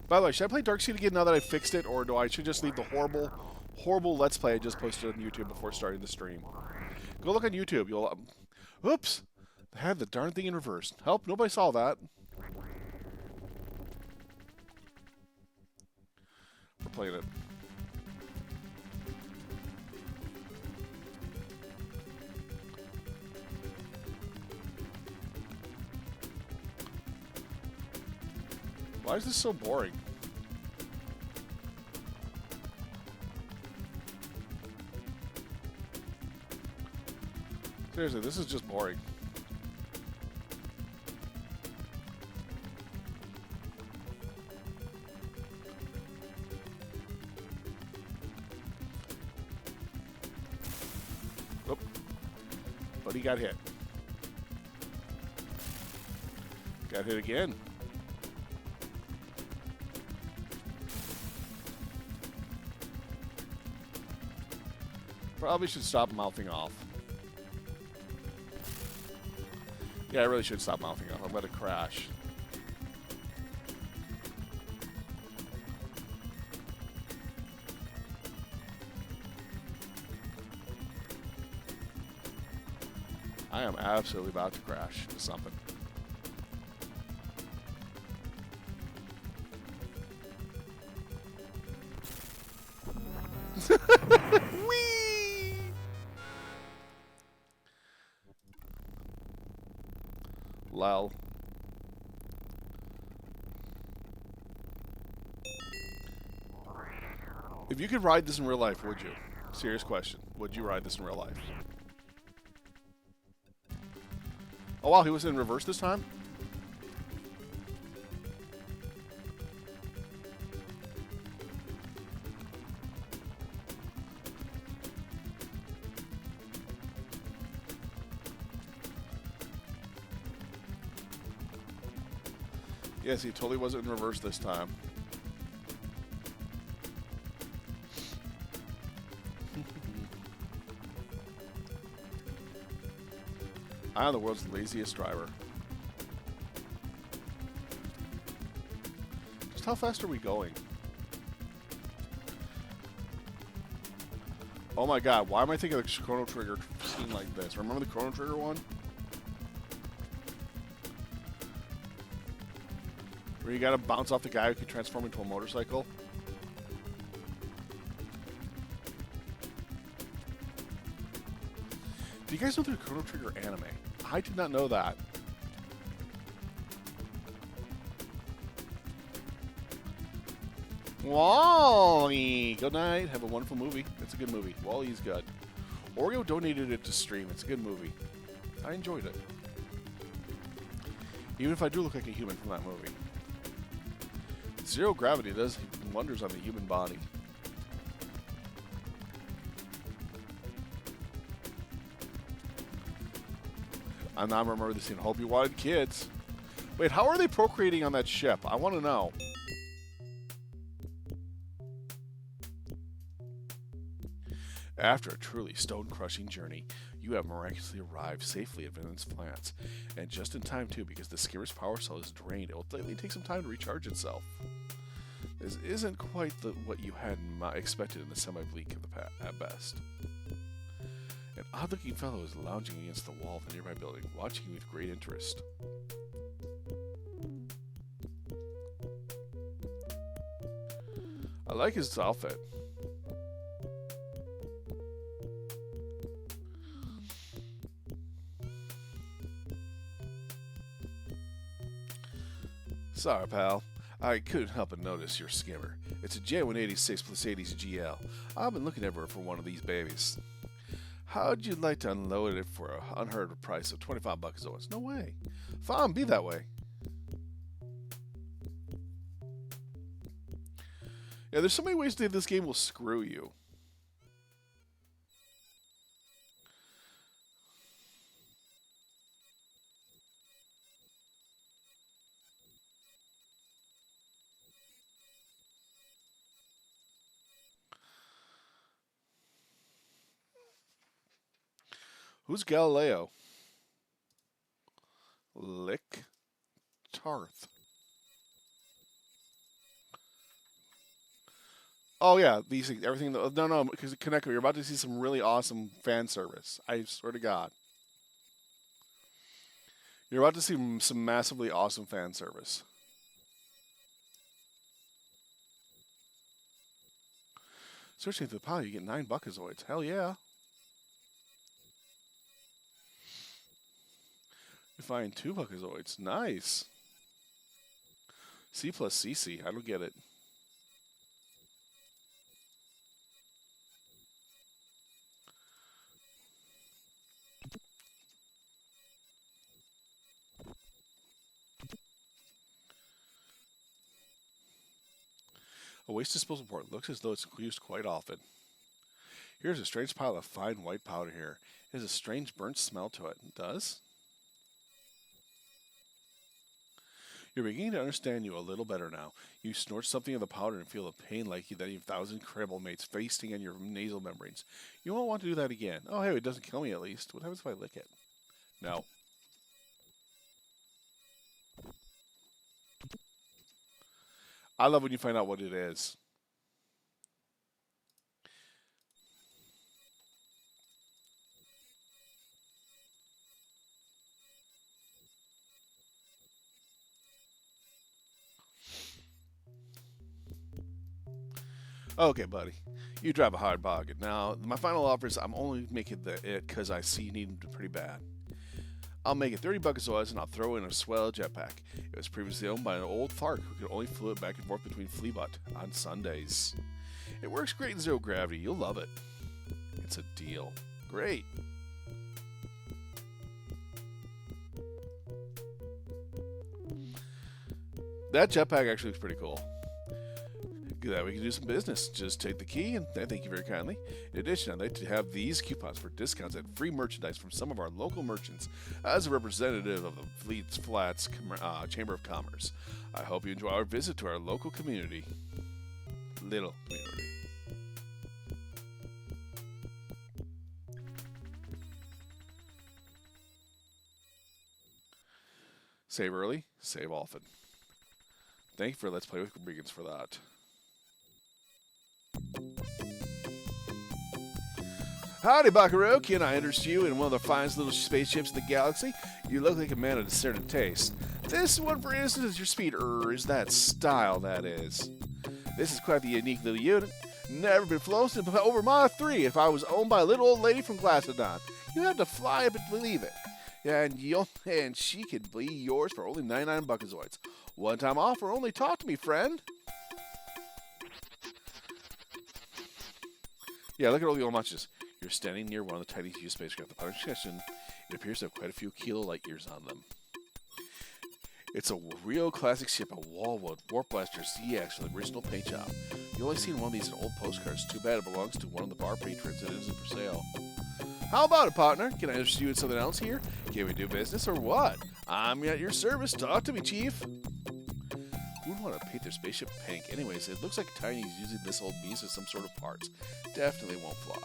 A: By the way, should I play Darkseid again now that I fixed it, or do I should just leave the horrible Let's Play I just posted on YouTube before starting the stream? Go look on YouTube. You'll... oops! I had the darn thing in reverse. Help, nobody saw that. We're playing it. Why is this so boring? Seriously, this is just boring. Oop. But he got hit. Got hit again. Probably should stop mouthing off. Yeah, I really should stop mouthing off. I'm going to crash. I am absolutely about to crash into something. Whee! Lol. If you could ride this in real life, would you? Serious question. Would you ride this in real life? Oh wow, he was in reverse this time? Yes, he totally wasn't in reverse this time. I am the world's laziest driver. Just how fast are we going? Oh my god, why am I thinking of the Chrono Trigger scene like this? Remember the Chrono Trigger one? Where you gotta bounce off the guy who can transform into a motorcycle? Do you guys know the Chrono Trigger anime? I did not know that. Wally! Good night. Have a wonderful movie. It's a good movie. Wally's good. Oreo donated it to stream. It's a good movie. I enjoyed it. Even if I do look like a human from that movie. Zero gravity does wonders on the human body. And now I remember the scene. Hope you wanted kids. Wait, how are they procreating on that ship? I want to know. After a truly stone-crushing journey, you have miraculously arrived safely at Vinland's plants. And just in time, too, because the skimmer's power cell is drained. It will likely take some time to recharge itself. This isn't quite what you had expected in the semi-bleak at best. An odd-looking fellow is lounging against the wall of the nearby building, watching you with great interest. I like his outfit. Sorry, pal. I couldn't help but notice your skimmer. It's a J186 plus 80s GL. I've been looking everywhere for one of these babies. How'd you like to unload it for an unheard of price of $25 as always? No way. Fine, be that way. Yeah, there's so many ways that this game will screw you. Who's Galileo? Lick Tarth. Oh yeah, these things, everything. No, because Kaneko, you're about to see some really awesome fan service. I swear to God, you're about to see some massively awesome fan service. Searching through the pile, you get 9 Buckazoids. Hell yeah! You find 2 Buckazoids. Nice. C plus CC. I don't get it. A waste disposal port looks as though it's used quite often. Here's a strange pile of fine white powder here. It has a strange burnt smell to it. It does? You're beginning to understand you a little better now. You snort something of the powder and feel the pain like that 1,000 cribble mates feasting on your nasal membranes. You won't want to do that again. Oh, hey, it doesn't kill me at least. What happens if I lick it? No. I love when you find out what it is. Okay, buddy. You drive a hard bargain. Now, my final offer is I'm only making it because I see you need it pretty bad. I'll make it 30 Buckazoids and I'll throw in a swell jetpack. It was previously owned by an old fart who could only flew it back and forth between Fleabut on Sundays. It works great in zero gravity. You'll love it. It's a deal. Great. That jetpack actually looks pretty cool. That we can do some business. Just take the key, and thank you very kindly. In addition, I'd like to have these coupons for discounts and free merchandise from some of our local merchants as a representative of the Fleet's Flats Chamber of Commerce. I hope you enjoy our visit to our local community. Little community. Save early, save often. Thank you for Let's Play with Brigands for that. Howdy, Buckaroo. Can I interest you in one of the finest little spaceships in the galaxy? You look like a man of discerning taste. This one, for instance, is your speed, is that style, that is. This is quite the unique little unit. Never been flown since over Mach 3 if I was owned by a little old lady from Glassadon. You have to fly up and believe it. And she could be yours for only 99 Buckazoids. One-time offer, only talk to me, friend. Yeah, look at all the old munches. You're standing near one of the tiny used spacecraft. The powder section, it appears to have quite a few light years on them. It's a real classic ship, a Wallwood Warp Blaster ZX from the original paint job. You only seen one of these in old postcards. Too bad it belongs to one of the bar patrons and it isn't for sale. How about it, partner? Can I interest you in something else here? Can we do business or what? I'm at your service. Talk to me, Chief. Who would want to paint their spaceship pink? Anyways, it looks like Tiny's using this old beast as some sort of parts. Definitely won't fly.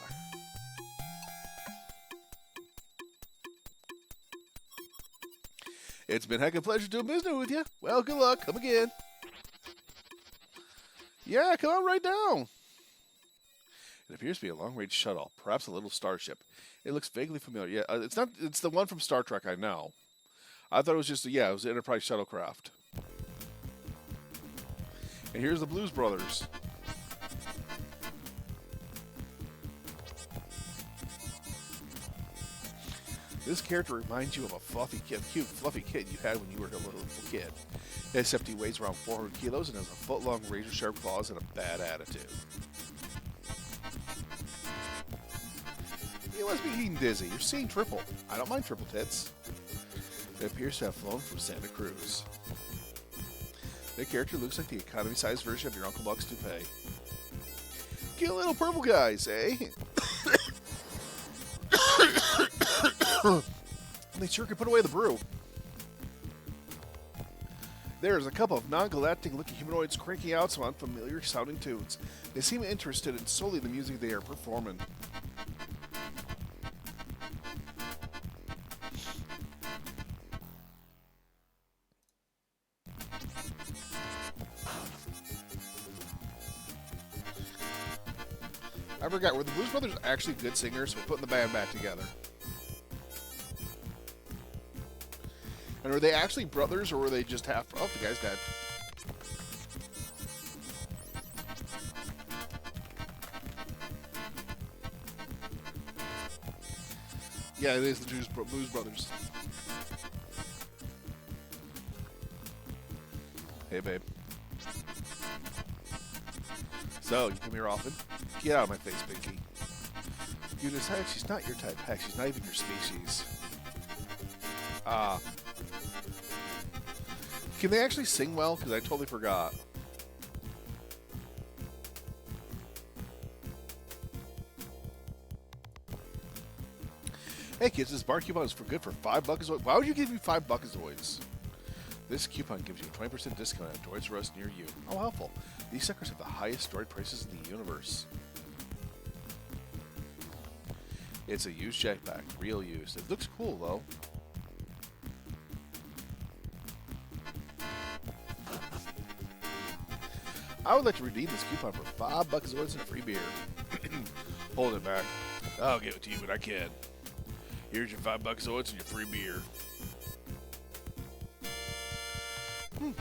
A: It's been a heck of a pleasure doing business with you. Well, good luck. Come again. Yeah, come on right down. It appears to be a long-range shuttle, perhaps a little starship. It looks vaguely familiar. Yeah, it's not. It's the one from Star Trek, I know. I thought it was just, it was an Enterprise shuttlecraft. And here's the Blues Brothers. This character reminds you of a fluffy kid, cute, fluffy kid you had when you were a little kid. Except he weighs around 400 kilos and has a foot-long razor-sharp claws and a bad attitude. You must be getting dizzy. You're seeing triple. I don't mind triple tits. It appears to have flown from Santa Cruz. The character looks like the economy-sized version of your Uncle Buck's toupee. Cute little purple guys, eh? They sure can put away the brew. There's a couple of non-galactic looking humanoids cranking out some unfamiliar sounding tunes. They seem interested in solely the music they are performing. I forgot, were the Blues Brothers actually good singers? We're putting the band back together. And were they actually brothers, or were they just half? Oh, the guy's dead. Yeah, it is the Blues Brothers. Hey, babe. So, you come here often? Get out of my face, Pinky. You decide she's not your type. Heck, she's not even your species. Can they actually sing well? Because I totally forgot. Hey kids, this bar coupon is for good for $5. Why would you give me $5? This coupon gives you a 20% discount at Droids R Us near you. How helpful. These suckers have the highest droid prices in the universe. It's a used jetpack, real used. It looks cool though. I would like to redeem this coupon for $5 and a free beer. Hold it back. I'll give it to you when I can. Here's your $5 and your free beer.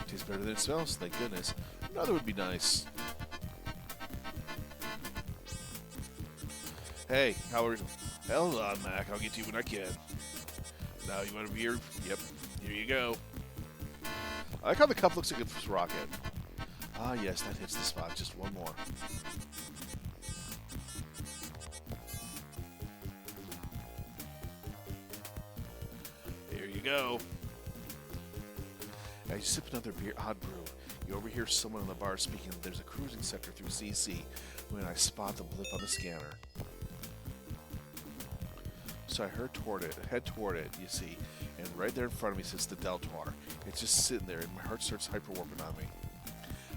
A: Tastes better than it smells, thank goodness. Another would be nice. Hey, how are you? Hold on, Mac. I'll get to you when I can. Now, you want a beer? Yep. Here you go. I like how the cup looks like it's rocket. Ah, yes, that hits the spot. Just one more. Here you go. As you sip another beer, odd brew, you overhear someone in the bar speaking that there's a cruising sector through CC when I spot the blip on the scanner. So I head toward it, you see, and right there in front of me sits the Deltar. It's just sitting there, and my heart starts hyperwarping on me.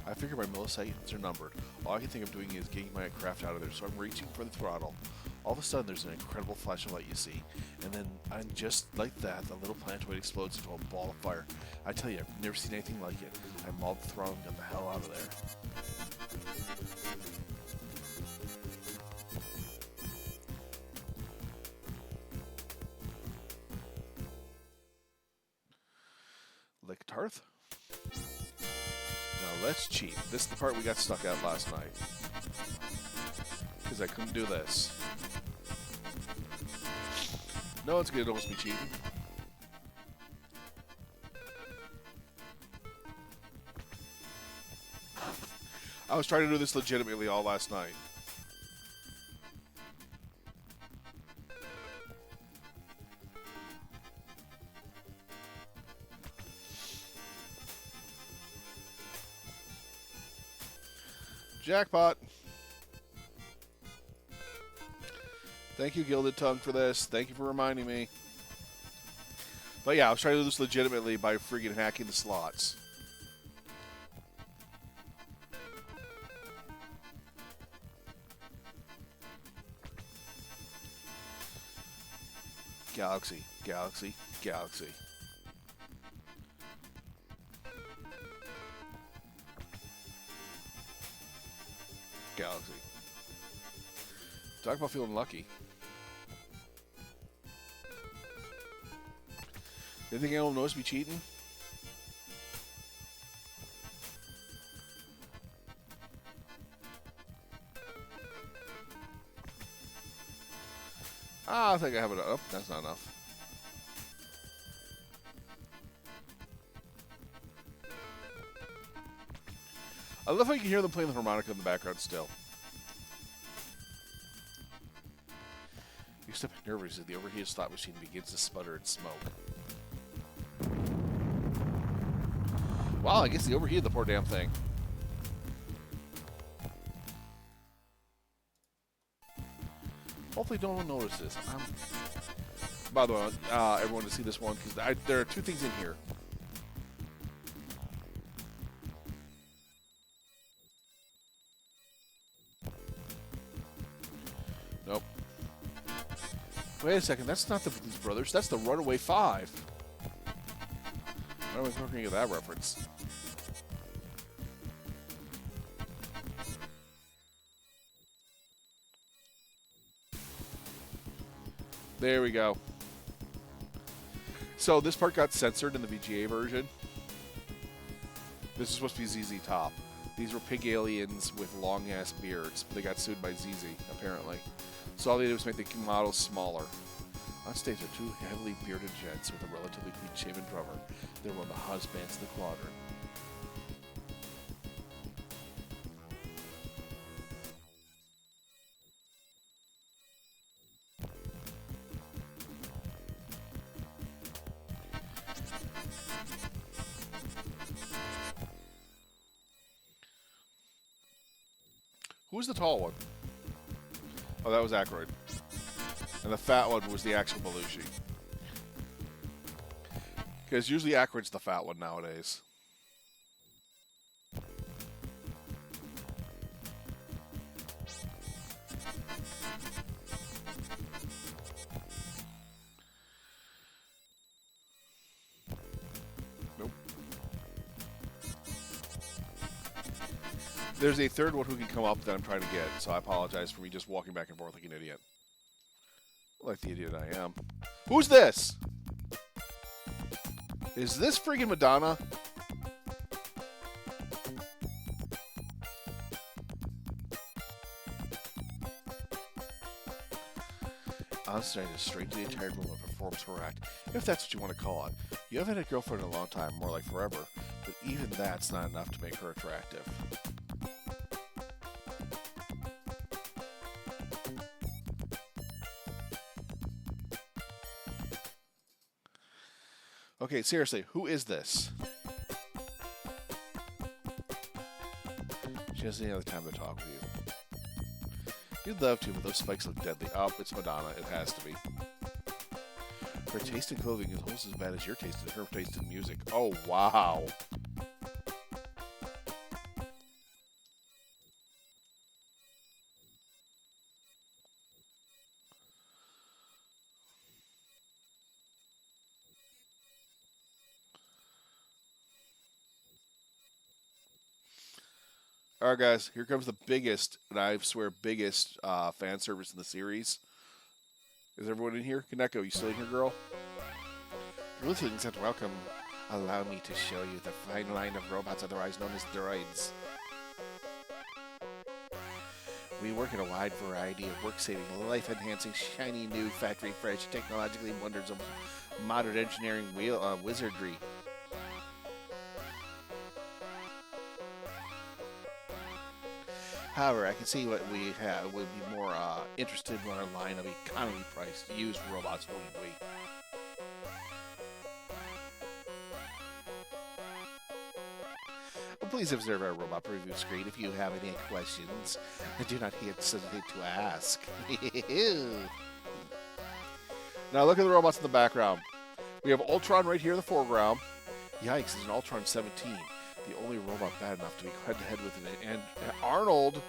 A: I figure my milliseconds are numbered. All I can think of doing is getting my craft out of there, so I'm reaching for the throttle. All of a sudden, there's an incredible flash of light, you see, and then, just like that, the little planetoid explodes into a ball of fire. I tell you, I've never seen anything like it. I mauled the throttle and got the hell out of there. Lictarth? Now let's cheat. This is the part we got stuck at last night. Because I couldn't do this. No one's going to notice me cheating. I was trying to do this legitimately all last night. Jackpot. Thank you, Gilded Tongue, for this. Thank you for reminding me. But yeah, I was trying to do this legitimately by friggin' hacking the slots. Galaxy, galaxy, galaxy. Galaxy. Talk about feeling lucky. You think anyone knows me cheating? I think I have it up. That's not enough. I love how you can hear them playing the harmonica in the background still. You step nervous as the overheated slot machine begins to sputter and smoke. Wow, I guess they overheated the poor damn thing. Hopefully no one notices. By the way, everyone to see this one, because there are 2 things in here. Nope. Wait a second, that's not the Blues Brothers, that's the Runaway Five. Why am I looking at that reference? There we go. So this part got censored in the VGA version. This is supposed to be ZZ Top. These were pig aliens with long-ass beards, but they got sued by ZZ, apparently. So all they did was make the models smaller. On stage are 2 heavily bearded gents with a relatively clean-shaven drummer. They're one of the hottest bands in the quadrant. Who's the tall one? Oh, that was Aykroyd. And the fat one was the actual Belushi. Because usually Aykroyd's the fat one nowadays. Nope. There's a third one who can come up that I'm trying to get, so I apologize for me just walking back and forth like an idiot. Like the idiot I am. Who's this? Is this freaking Madonna? Einstein is straight to the attired woman performs her act, if that's what you want to call it. You haven't had a girlfriend in a long time, more like forever, but even that's not enough to make her attractive. Okay, seriously, who is this? She doesn't have any other time to talk with you. You'd love to, but those spikes look deadly. Oh, it's Madonna. It has to be. Her taste in clothing is almost as bad as your taste in her taste in music. Oh, wow. All right, guys, here comes the biggest, and I swear biggest, fan service in the series. Is everyone in here? Kaneko, you still in here, girl? Greetings and welcome. Allow me to show you the fine line of robots otherwise known as droids. We work in a wide variety of work-saving, life-enhancing, shiny new, factory-fresh, technologically wonders of modern engineering wizardry. However, I can see what we have would be more interested in our line of economy-priced used robots, wouldn't we? Please observe our robot preview screen if you have any questions. Do not hesitate to ask. Now look at the robots in the background. We have Ultron right here in the foreground. Yikes, it's an Ultron 17. The only robot bad enough to be head-to-head with it. And Arnold,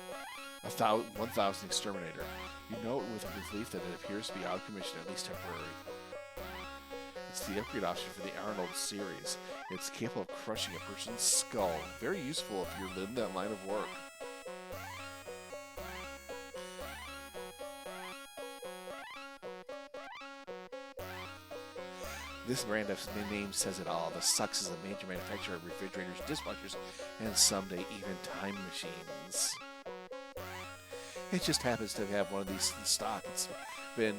A: 1000 Exterminator. You know it with relief that it appears to be out of commission, at least temporary. It's the upgrade option for the Arnold series. It's capable of crushing a person's skull. Very useful if you're in that line of work. This brand of name says it all. The Sucks is a major manufacturer of refrigerators, dishwashers, and someday even time machines. It just happens to have one of these in stock. It's been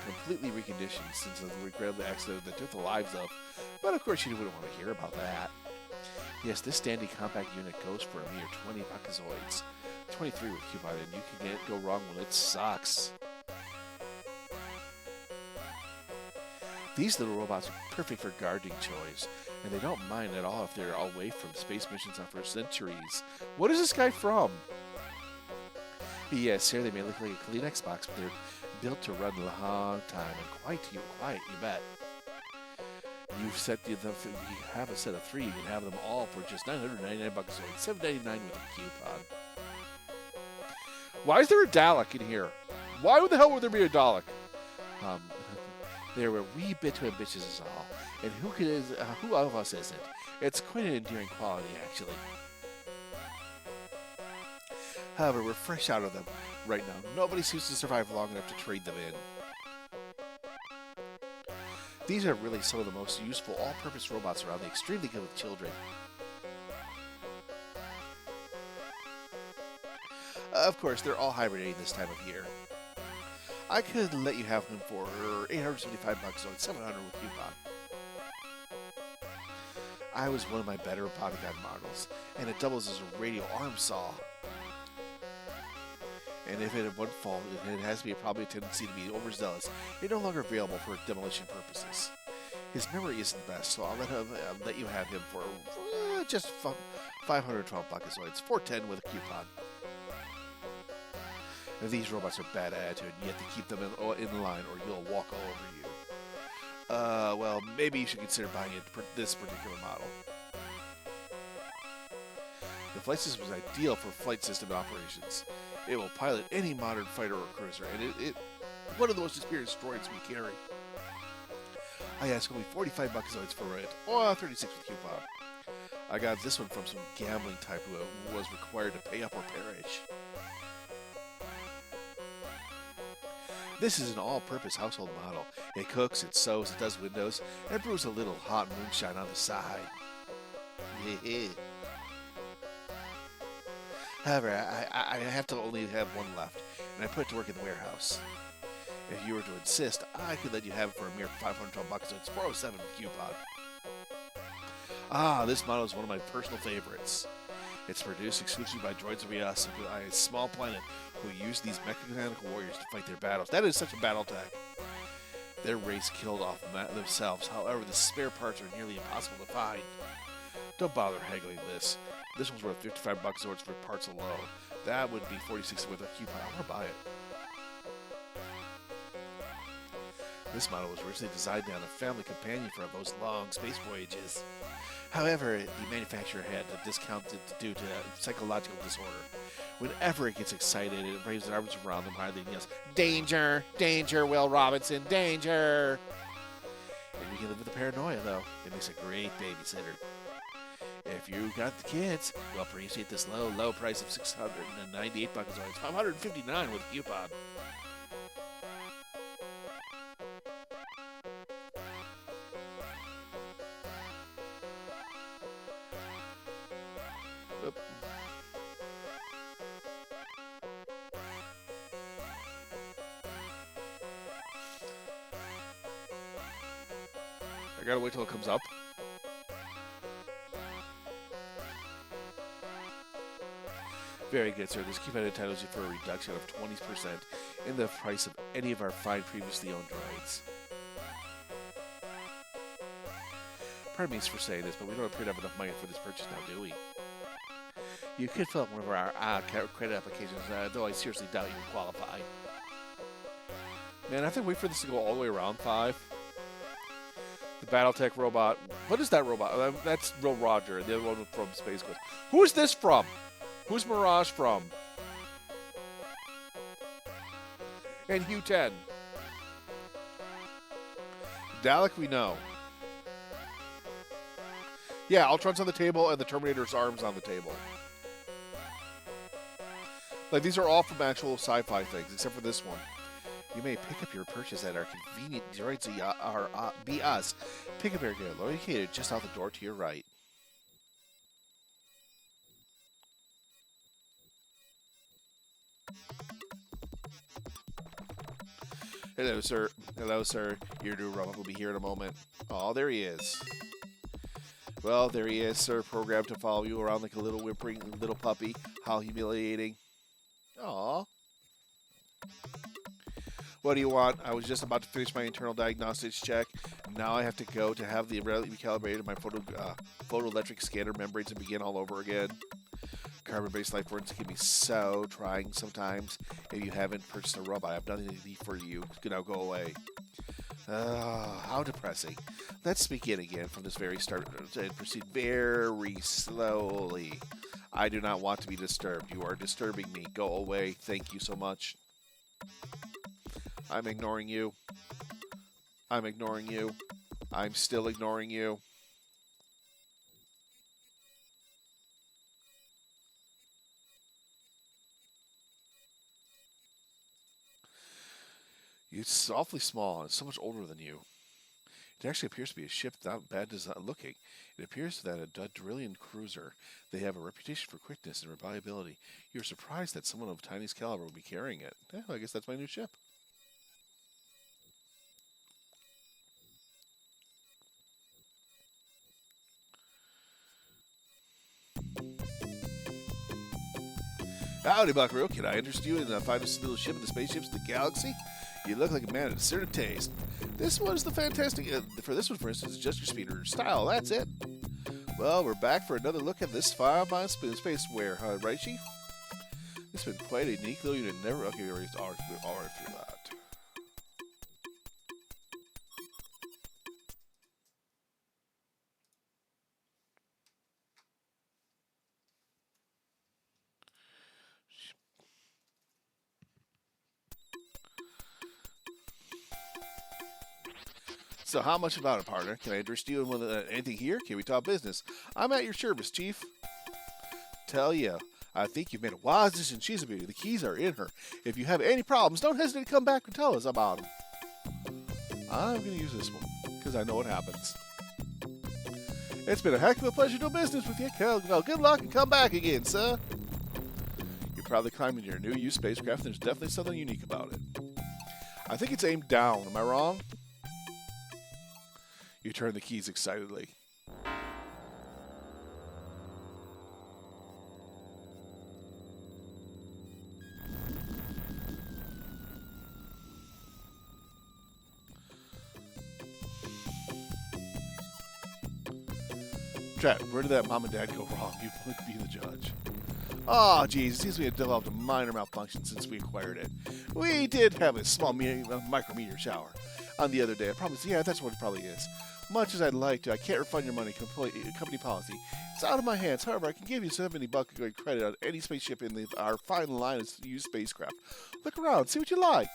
A: completely reconditioned since the regrettable accident that took the lives of. But of course you wouldn't want to hear about that.
D: Yes, this dandy compact unit goes for a mere 20 buckazoids. 23 with coupon, and you can go wrong when it sucks. These little robots are perfect for gardening chores, and they don't mind at all if they're away from space missions for centuries. What is this guy from? Yes, here they may look like a Kleenex box, but they're built to run a long time, and quiet, you bet. You have a set of 3. You can have them all for just 999 bucks, so $7.99 with a coupon. Why is there a Dalek in here? Why the hell would there be a Dalek? They're a wee bit too ambitious is all. And who of us isn't? It's quite an endearing quality, actually. However, we're fresh out of them right now. Nobody seems to survive long enough to trade them in. These are really some of the most useful all-purpose robots around. They're extremely good with children. Of course, they're all hibernating this time of year. I could let you have them for 875 bucks on 700 with coupon. I was one of my better bodyguard models, and it doubles as a radial arm saw. And if it would fall, it has probably a tendency to be overzealous. It's no longer available for demolition purposes. His memory isn't the best, so I'll let you have him for just 512 buckazoids, 410 with a coupon. Now, these robots are bad attitude, and you have to keep them in line, or you'll walk all over you. Well, maybe you should consider buying this particular model. The flight system is ideal for flight system operations. It will pilot any modern fighter or cruiser, and it one of the most experienced droids we carry. I asked only 45 buckazoids for it, or 36 with coupon. I got this one from some gambling type who was required to pay up or perish. This is an all-purpose household model. It cooks, it sews, it does windows, and it brews a little hot moonshine on the side. However, I have to only have one left, and I put it to work in the warehouse. If you were to insist, I could let you have it for a mere 512 bucks, so it's 407 with coupon. This model is one of my personal favorites. It's produced exclusively by Droids of Us, a small planet who use these mechanical warriors to fight their battles. That is such a battle tech. Their race killed off themselves. However, the spare parts are nearly impossible to find. Don't bother haggling this. This one's worth 55 buckazoids for parts alone. That would be 46 with a coupon. I want to buy it. This model was originally designed on a family companion for those long space voyages. However, the manufacturer had to discount it due to psychological disorder. Whenever it gets excited, it waves its arms around them higher and yells, "Danger! Danger, Will Robinson! Danger!" And you can live with the paranoia, though. It makes a great babysitter. If you got the kids, you'll appreciate this low price of 698 buckazoids, 559 with a coupon. Oop. I gotta wait till it comes up. Very good, sir. This coupon entitles you for a reduction of 20% in the price of any of our 5 previously owned droids. Pardon me for saying this, but we don't appear to have enough money for this purchase now, do we? You could fill out one of our credit applications, though I seriously doubt you would qualify. Man, I have to wait for this to go all the way around 5. The Battletech robot. What is that robot? That's Real Roger, the other one from Space Quest. Who is this from? Who's Mirage from? And Hugh 10. Dalek, we know. Yeah, Ultron's on the table and the Terminator's arms on the table. Like, these are all from actual sci-fi things, except for this one. You may pick up your purchase at our convenient Droids Be Us pickup area located just out the door to your right. Hello, sir. Hello, sir. Your new robot will be here in a moment. Oh, there he is. Well, there he is, sir, programmed to follow you around like a little whimpering little puppy. How humiliating. Aw. What do you want? I was just about to finish my internal diagnostics check. Now I have to go to have the recalibrated my photoelectric scanner membranes and begin all over again. Carbon-based life forms can be so trying sometimes. If you haven't purchased a robot, I have nothing to leave for you. Now go away. How depressing. Let's begin again from this very start and proceed very slowly. I do not want to be disturbed. You are disturbing me. Go away. Thank you so much. I'm ignoring you. I'm ignoring you. I'm still ignoring you. It's awfully small and it's so much older than you. It actually appears to be a ship not bad design looking. It appears that a Dudrillian cruiser. They have a reputation for quickness and reliability. You're surprised that someone of Tiny's caliber would be carrying it. Yeah, I guess that's my new ship. Howdy, Buckaroo. Can I interest you in the finest little ship in the spaceships of the galaxy? You look like a man of discerning taste. This one's the fantastic. For this one, for instance, is just your speeder style. That's it. Well, we're back for another look at this 5-mile spaceware, huh, right, Chief? This has been quite unique, though. You'd never. Okay, we're already through that. So how much about it, partner? Can I interest you in anything here? Can we talk business? I'm at your service, Chief. Tell you, I think you've made a wise decision. She's a beauty. The keys are in her. If you have any problems, don't hesitate to come back and tell us about them. I'm going to use this one because I know what happens. It's been a heck of a pleasure doing business with you. Well, good luck and come back again, sir. You're probably climbing your new used spacecraft, and there's definitely something unique about it. I think it's aimed down. Am I wrong? You turn the keys excitedly. Drat, where did that mom and dad go wrong? You would be the judge. Oh, geez, it seems we have developed a minor malfunction since we acquired it. We did have a small micrometeor shower on the other day. I promise, yeah, that's what it probably is. Much as I'd like to, I can't refund your money. Company policy. It's out of my hands. However, I can give you $70 credit on any spaceship in our fine line of used spacecraft. Look around, see what you like.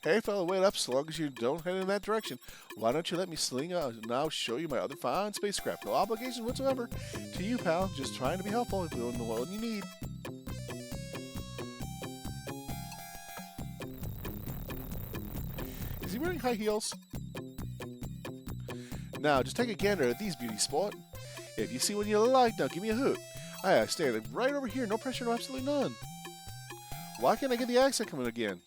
D: Hey, fella, wait up. So long as you don't head in that direction, why don't you let me sling now show you my other fine spacecraft? No obligation whatsoever to you, pal. Just trying to be helpful if you're in the world you need. Is he wearing high heels? Now, just take a gander at these beauties, sport. If you see one you like, now give me a hoot. I stand right over here. No pressure, no absolutely none. Why can't I get the accent coming again?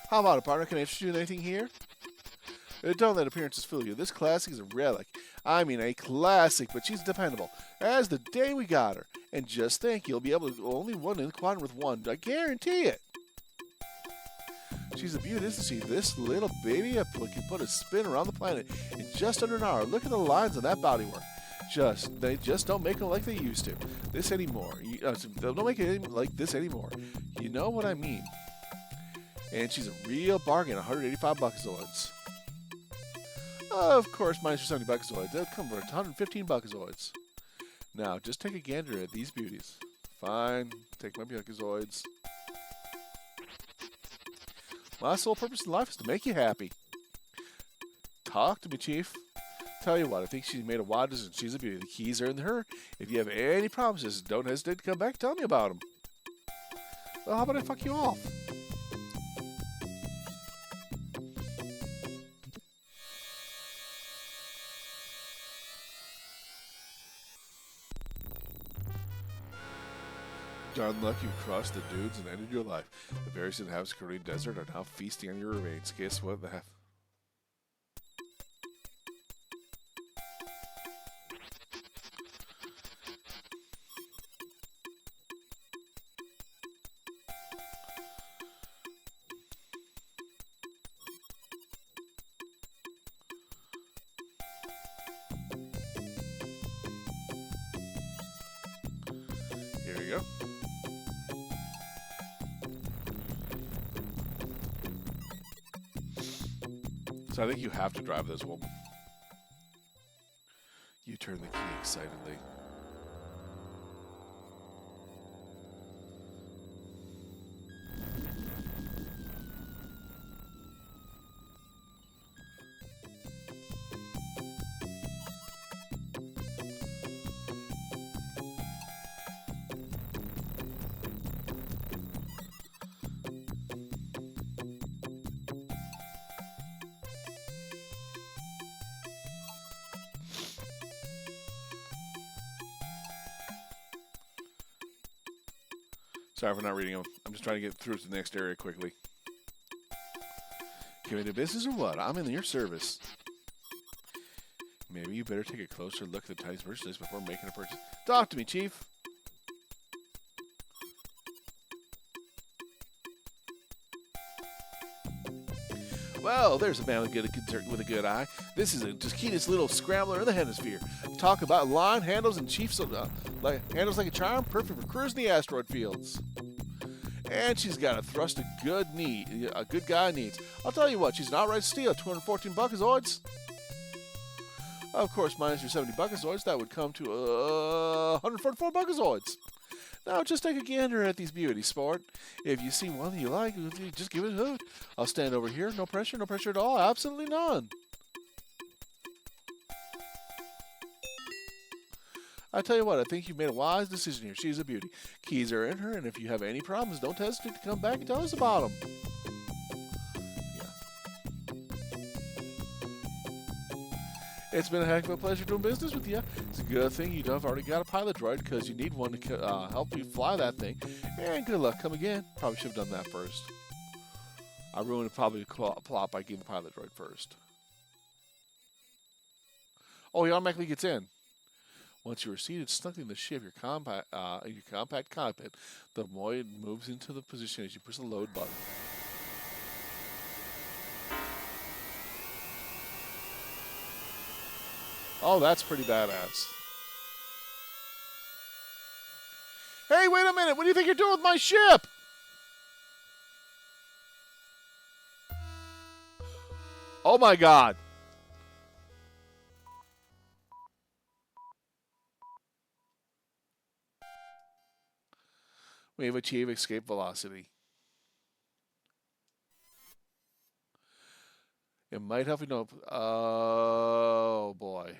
D: How about it, partner? Can I interest you in anything here? Don't let appearances fool you. This classic is a relic. I mean, a classic, but she's dependable. As the day we got her. And just think, you'll be able to only one in the quadrant with one. I guarantee it. She's a beauty, isn't she? This little baby can put a spin around the planet in just under an hour. Look at the lines on that bodywork. They just don't make them like they used to. This anymore. They don't make it like this anymore. You know what I mean? And she's a real bargain, 185 buckazoids. Of course, minus your 70 buckazoids. They'll come for 115 buckazoids. Now, just take a gander at these beauties. Fine, take my buckazoids. My sole purpose in life is to make you happy. Talk to me, Chief. Tell you what, I think she's made a wise decision. She's a beauty. The keys are in her. If you have any problems, don't hesitate to come back and tell me about them. Well, how about I fuck you off? darn luck you've crossed the dunes and ended your life. The various inhabitants of the Korean desert are now feasting on your remains. Guess what? Here we go. So I think you have to drive this one. You turn the key excitedly. Sorry for not reading them. I'm just trying to get through to the next area quickly. Give me the business or what? I'm in your service. Maybe you better take a closer look at the Times merchandise before making a purchase. Talk to me, Chief. Well, there's a man with a good eye. This is the keenest little scrambler in the hemisphere. Talk about line handles and Chiefs handles like a charm, perfect for cruising the asteroid fields. And she's got a thrust a good guy needs. I'll tell you what, she's an outright steal. 214 buckazoids. Of course, minus your 70 buckazoids, that would come to 144 buckazoids. Now, just take a gander at these beauties, sport. If you see one that you like, just give it a hoot. I'll stand over here. No pressure at all. Absolutely none. I tell you what, I think you've made a wise decision here. She's a beauty. Keys are in her, and if you have any problems, don't hesitate to come back and tell us about them. It's been a heck of a pleasure doing business with you. It's a good thing you have already got a pilot droid because you need one to help you fly that thing. And good luck. Come again. Probably should have done that first. I ruined probably the plot by getting the pilot droid first. Oh, he automatically gets in. Once you are seated snugly in the ship, your compact cockpit, the droid moves into the position as you push the load button. Oh, that's pretty badass. Hey, wait a minute. What do you think you're doing with my ship? Oh, my God. We have achieved escape velocity. It might help you know. Oh, boy.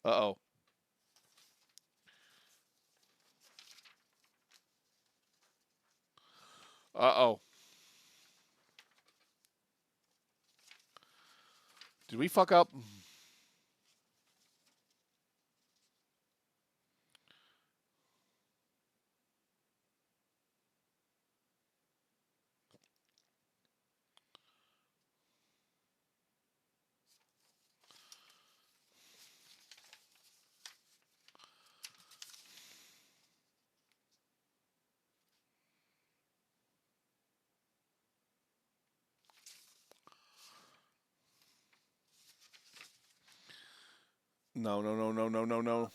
D: Uh-oh. Uh-oh. Did we fuck up? No, no, no, no, no, no, no.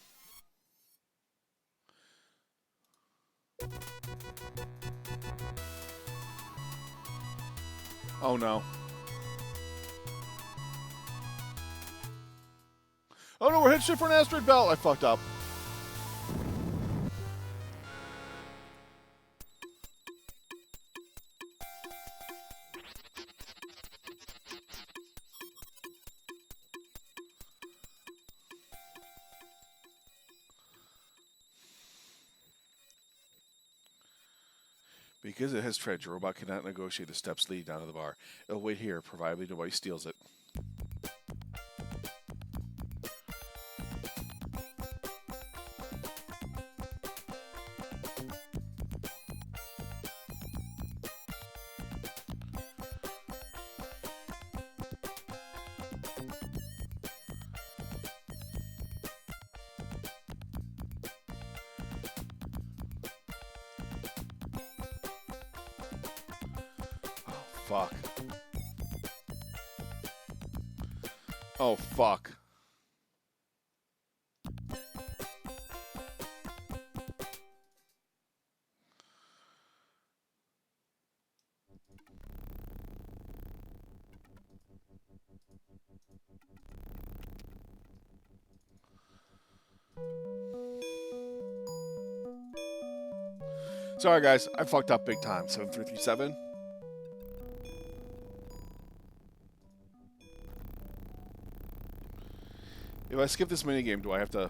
D: Oh, no. Oh, no, we're headed straight for an asteroid belt. I fucked up. Because it has treasure, robot cannot negotiate the steps leading down to the bar. It'll wait here, provided the device steals it.
A: fuck. Oh, fuck. Sorry, guys. I fucked up big time. 7337. If I skip this minigame, do I have to...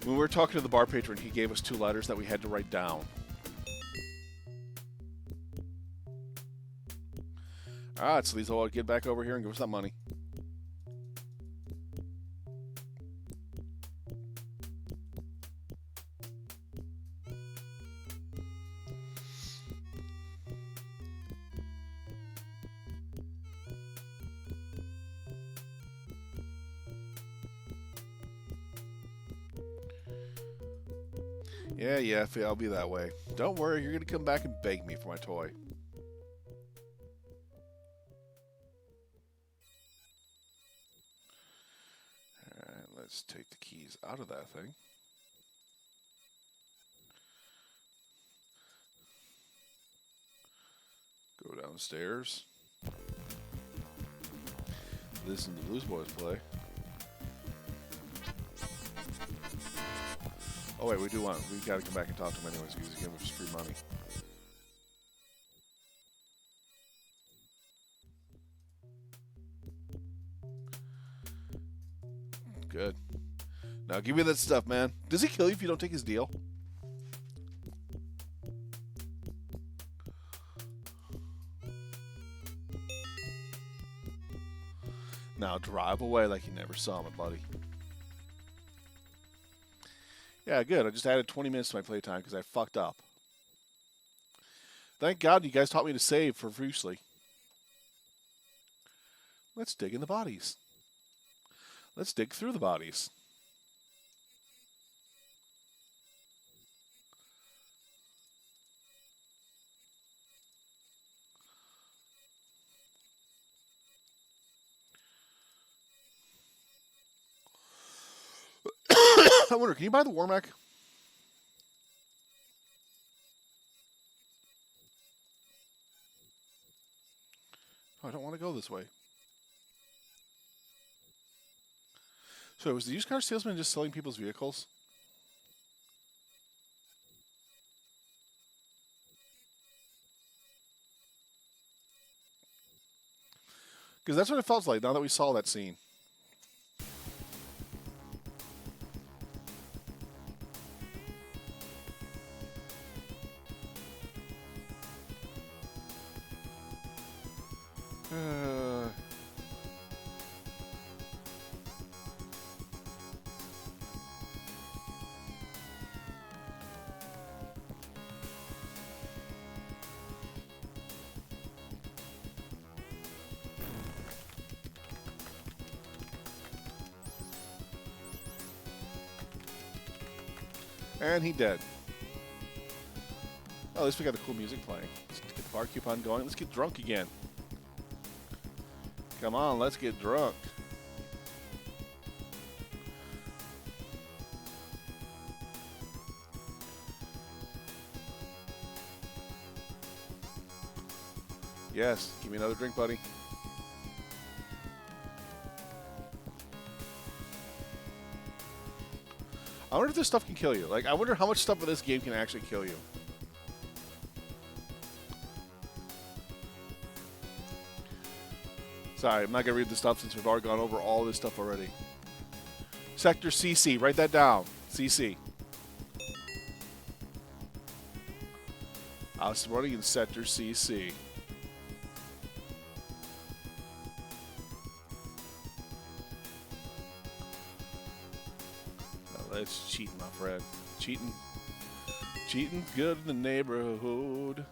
A: When we were talking to the bar patron, he gave us 2 letters that we had to write down. Alright, so these will get back over here and give us that money. Yeah, I'll be that way. Don't worry, you're going to come back and beg me for my toy. Alright, let's take the keys out of that thing. Go downstairs. Listen to the Blues Boys play. Oh wait, we gotta come back and talk to him anyways because he's giving us free money. Good. Now give me that stuff, man. Does he kill you if you don't take his deal? Now drive away like you never saw me, buddy. Yeah, good. I just added 20 minutes to my playtime because I fucked up. Thank God you guys taught me to save profusely. Let's dig in the bodies. Let's dig through the bodies. I wonder, can you buy the Warmac? Oh, I don't want to go this way. So, was the used car salesman just selling people's vehicles? Because that's what it felt like now that we saw that scene. And he dead. Oh, at least we got the cool music playing. Let's get the bar coupon going. Let's get drunk again. Come on, let's get drunk. Yes, give me another drink, buddy. I wonder if this stuff can kill you. Like, I wonder how much stuff in this game can actually kill you. Sorry, I'm not going to read the stuff since we've already gone over all this stuff already. Sector CC. Write that down. CC. I was running in Sector CC. Now that's cheating, my friend. Cheating. Cheating good in the neighborhood.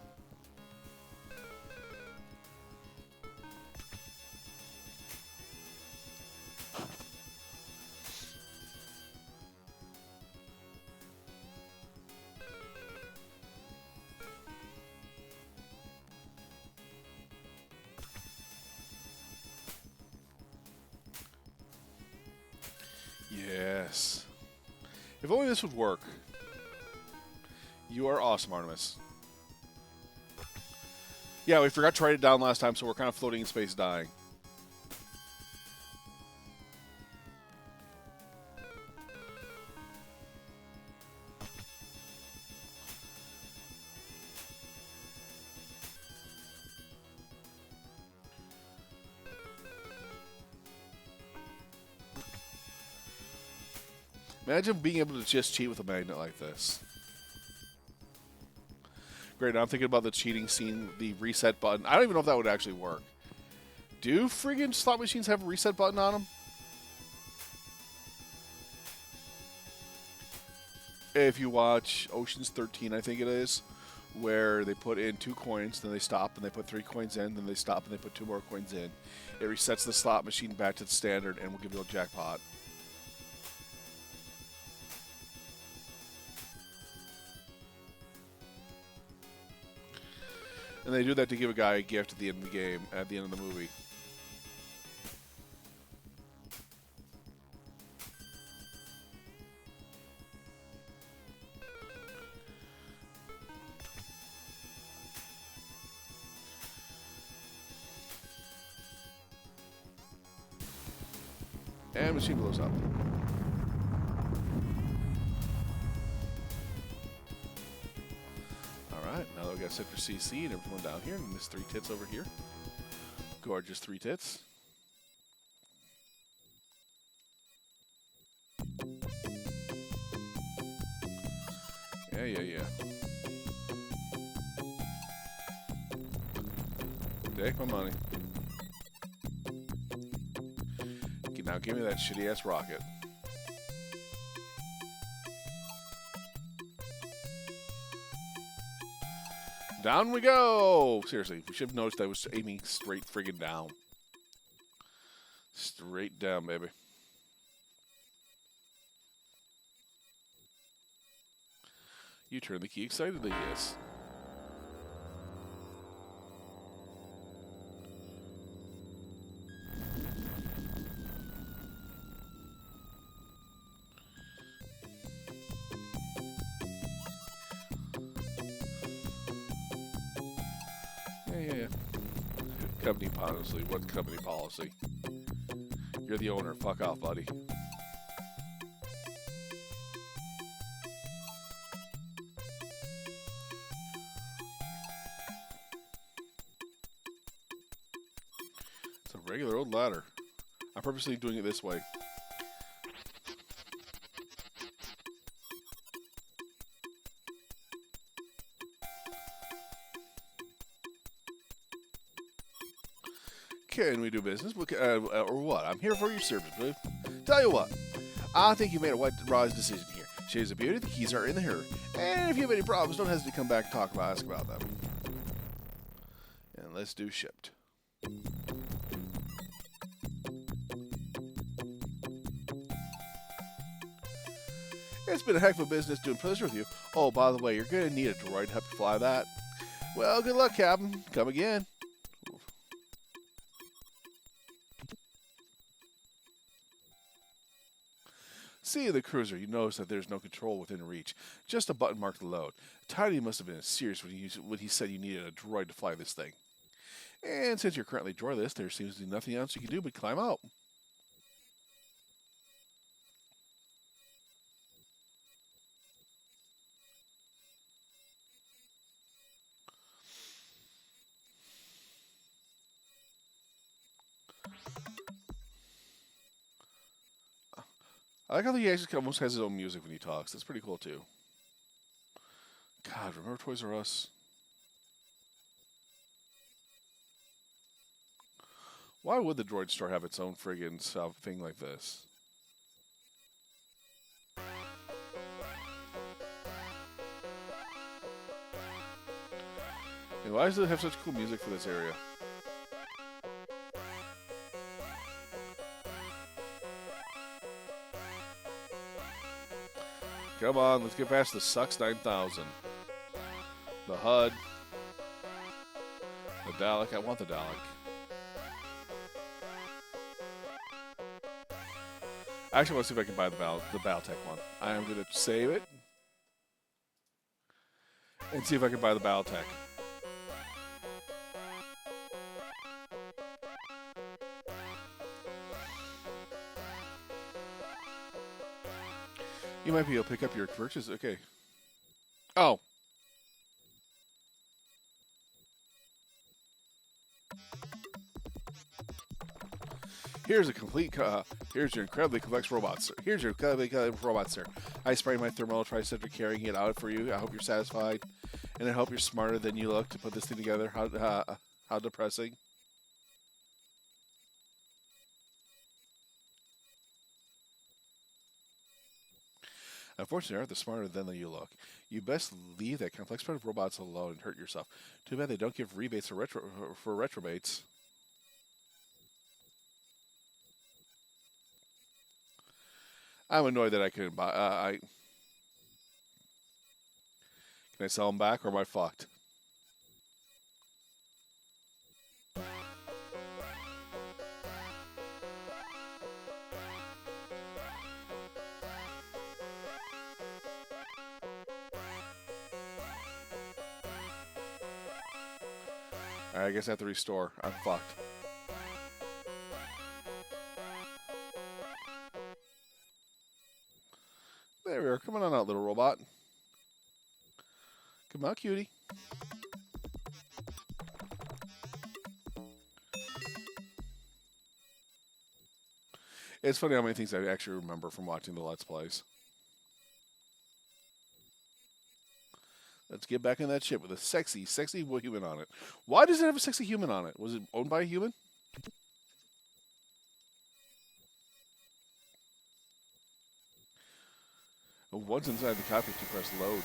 A: Yes. If only this would work. You are awesome, Artemis. Yeah, we forgot to write it down last time, so we're kind of floating in space dying. Imagine being able to just cheat with a magnet like this. Great, now I'm thinking about the cheating scene, the reset button. I don't even know if that would actually work. Do friggin' slot machines have a reset button on them? If you watch Ocean's 13, I think it is, where they put in 2 coins, then they stop, and they put 3 coins in, then they stop, and they put 2 more coins in. It resets the slot machine back to the standard, and will give you a jackpot. And they do that to give a guy a gift at the end of the game, at the end of the movie. And machine blows up. Alright, now that we got Sector CC and everyone down here, and Miss 3 Tits over here. Gorgeous 3 Tits. Yeah. Take my money. Now give me that shitty ass rocket. Down we go! Seriously, we should have noticed I was aiming straight friggin' down. Straight down, baby. You turn the key excitedly, yes. Yeah. Company policy. What company policy? You're the owner. Fuck off, buddy. It's a regular old ladder. I'm purposely doing it this way. Can we do business? Or what? I'm here for your service, boo. Tell you what, I think you made a wise decision here. She's a beauty, the keys are in the hair. And if you have any problems, don't hesitate to come back and ask about them. And let's do shipped. It's been a heck of a business doing pleasure with you. Oh, by the way, you're going to need a droid to help you fly that. Well, good luck, Captain. Come again. See the cruiser, you notice that there's no control within reach. Just a button marked to load. Tiny must have been serious when he said you needed a droid to fly this thing. And since you're currently droidless, there seems to be nothing else you can do but climb out. I like how he actually almost has his own music when he talks. That's pretty cool, too. God, remember Toys R Us? Why would the droid store have its own friggin' thing like this? And why does it have such cool music for this area? Come on, let's get past the Sucks 9000. The HUD. The Dalek. I want the Dalek. I actually want to see if I can buy the Battletech one. I am going to save it and see if I can buy the Battletech. You might be able to pick up your purchase. Okay. Oh. Here's your incredibly complex robot, sir. Here's your incredibly complex robot, sir. I sprayed my thermal twice after carrying it out for you. I hope you're satisfied, and I hope you're smarter than you look to put this thing together. How depressing. Unfortunately, you aren't the smarter than you look. You best leave that complex part of robots alone and hurt yourself. Too bad they don't give rebates for retrobates. I'm annoyed that I couldn't buy. Can I sell them back, or am I fucked? Alright, I guess I have to restore. I'm fucked. There we are. Come on out, little robot. Come on, cutie. It's funny how many things I actually remember from watching the Let's Plays. Let's get back in that ship with a sexy human on it. Why does it have a sexy human on it? Was it owned by a human? Once inside the cockpit, you press load.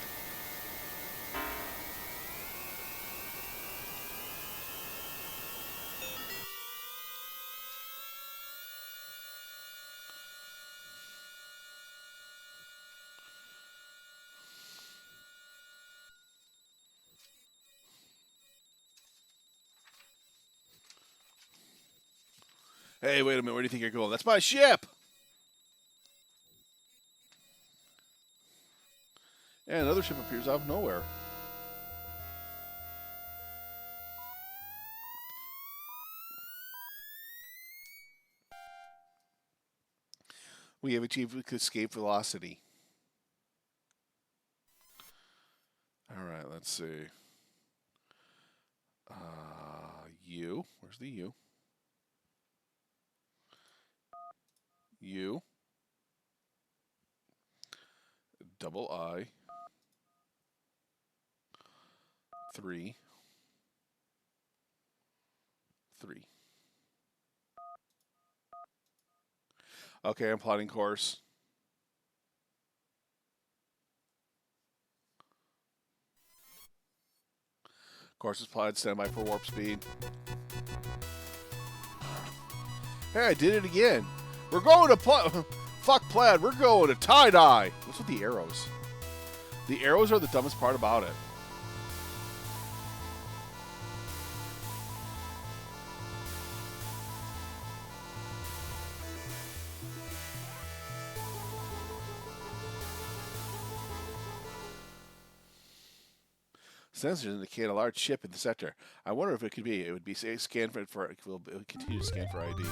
A: Hey, wait a minute. Where do you think you're going? That's my ship! And another ship appears out of nowhere. We have achieved escape velocity. Alright, let's see. U. Where's the U? U. Double I. 3. 3. Okay, I'm plotting course. Course is plotted. Stand by for warp speed. Hey, I did it again. We're going to fuck plaid. We're going to tie-dye. What's with the arrows? The arrows are the dumbest part about it. Sensors indicate a large ship in the sector. I wonder if it could be. It would be scanned for it will continue to scan for ID.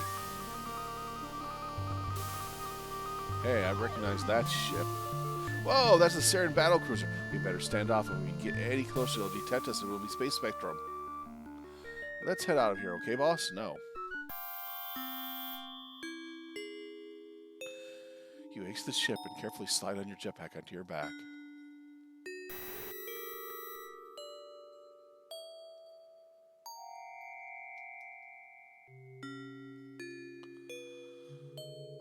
A: Hey, I recognize that ship. Whoa, that's the Sarien battle cruiser. We better stand off. When we get any closer, they'll detect us and we'll be Space Spectrum. Let's head out of here, okay, boss? No. You exit the ship and carefully slide on your jetpack onto your back.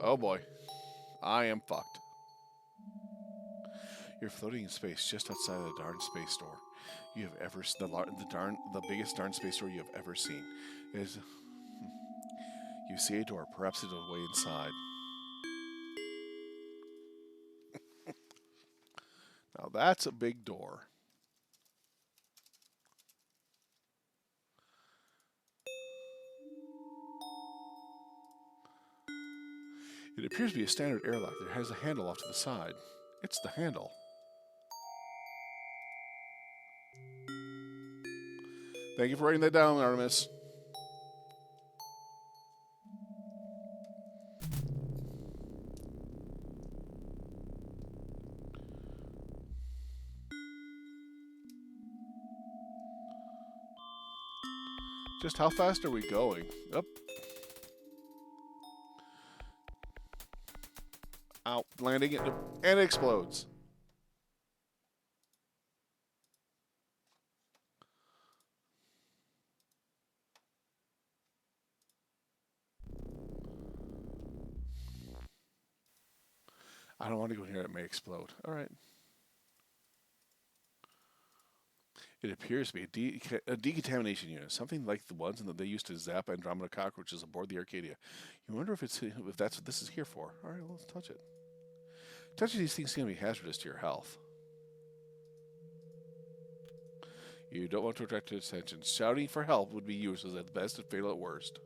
A: Oh boy, I am fucked. You're floating in space just outside of the darn space store you have ever the biggest darn space store you have ever seen. You see a door, perhaps it's a way inside. Now that's a big door. It appears to be a standard airlock that has a handle off to the side. It's the handle. Thank you for writing that down, Artemis. Just how fast are we going? Up. Out. Landing it. And it explodes. I don't want to go in here. It may explode. All right. It appears to be a decontamination unit, something like the ones that they used to zap Andromeda cockroaches aboard the Arcadia. You wonder if that's what this is here for. All right, let's touch it. Touching these things can be hazardous to your health. You don't want to attract attention. Shouting for help would be useless at best and fatal at worst.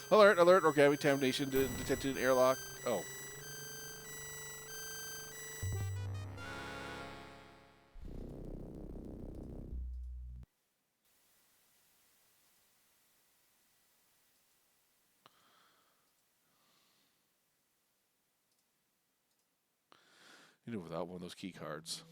A: Alert, alert, organic contamination detected in airlock. Oh. You know, without one of those key cards.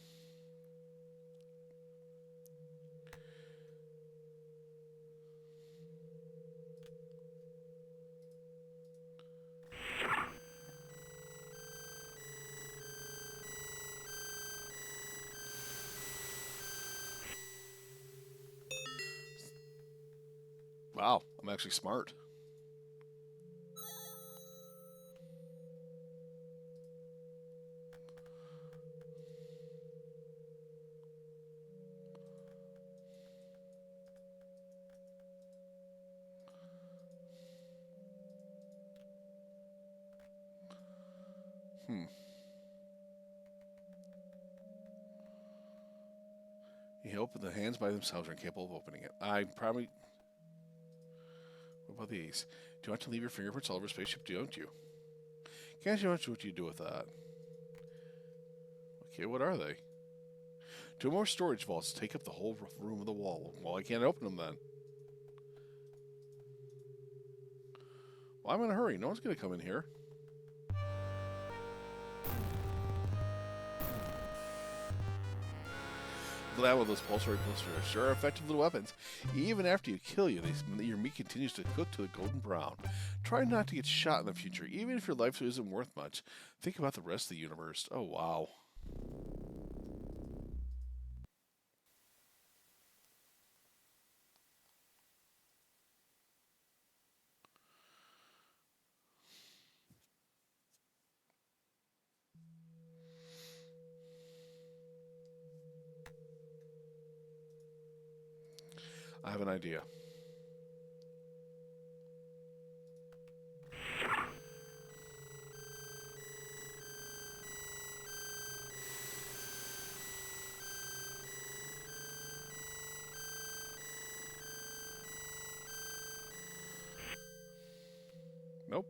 A: Wow, I'm actually smart. You open the hands by themselves are incapable of opening it. I probably... What about these? Do you want to leave your fingerprints all over a spaceship, don't you? Can't you imagine what you do with that? Okay, what are they? Two more storage vaults take up the whole room of the wall. Well, I can't open them then. Well, I'm in a hurry. No one's going to come in here. Glad one of those pulsar blisters are sure effective little weapons. Even after you kill you, your meat continues to cook to a golden brown. Try not to get shot in the future, even if your life isn't worth much. Think about the rest of the universe. Oh, wow. I have an idea. Nope.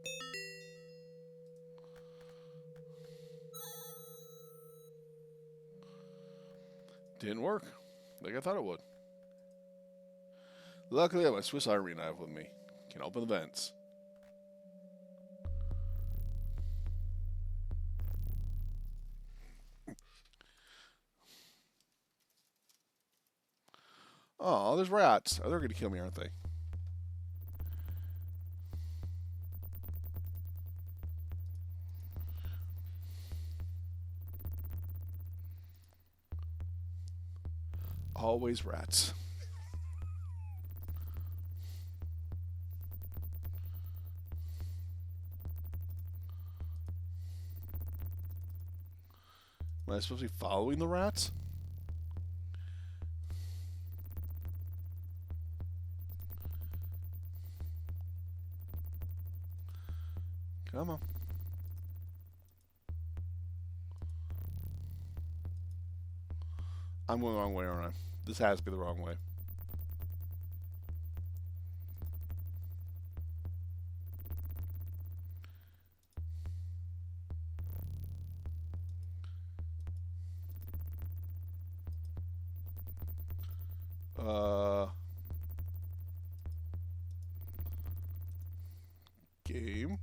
A: Didn't work like I thought it would. Luckily, I have my Swiss Army knife with me. Can open the vents. Oh, there's rats. Oh, they're going to kill me, aren't they? Always rats. Am I supposed to be following the rats? Come on. I'm going the wrong way, aren't I? This has to be the wrong way. Game.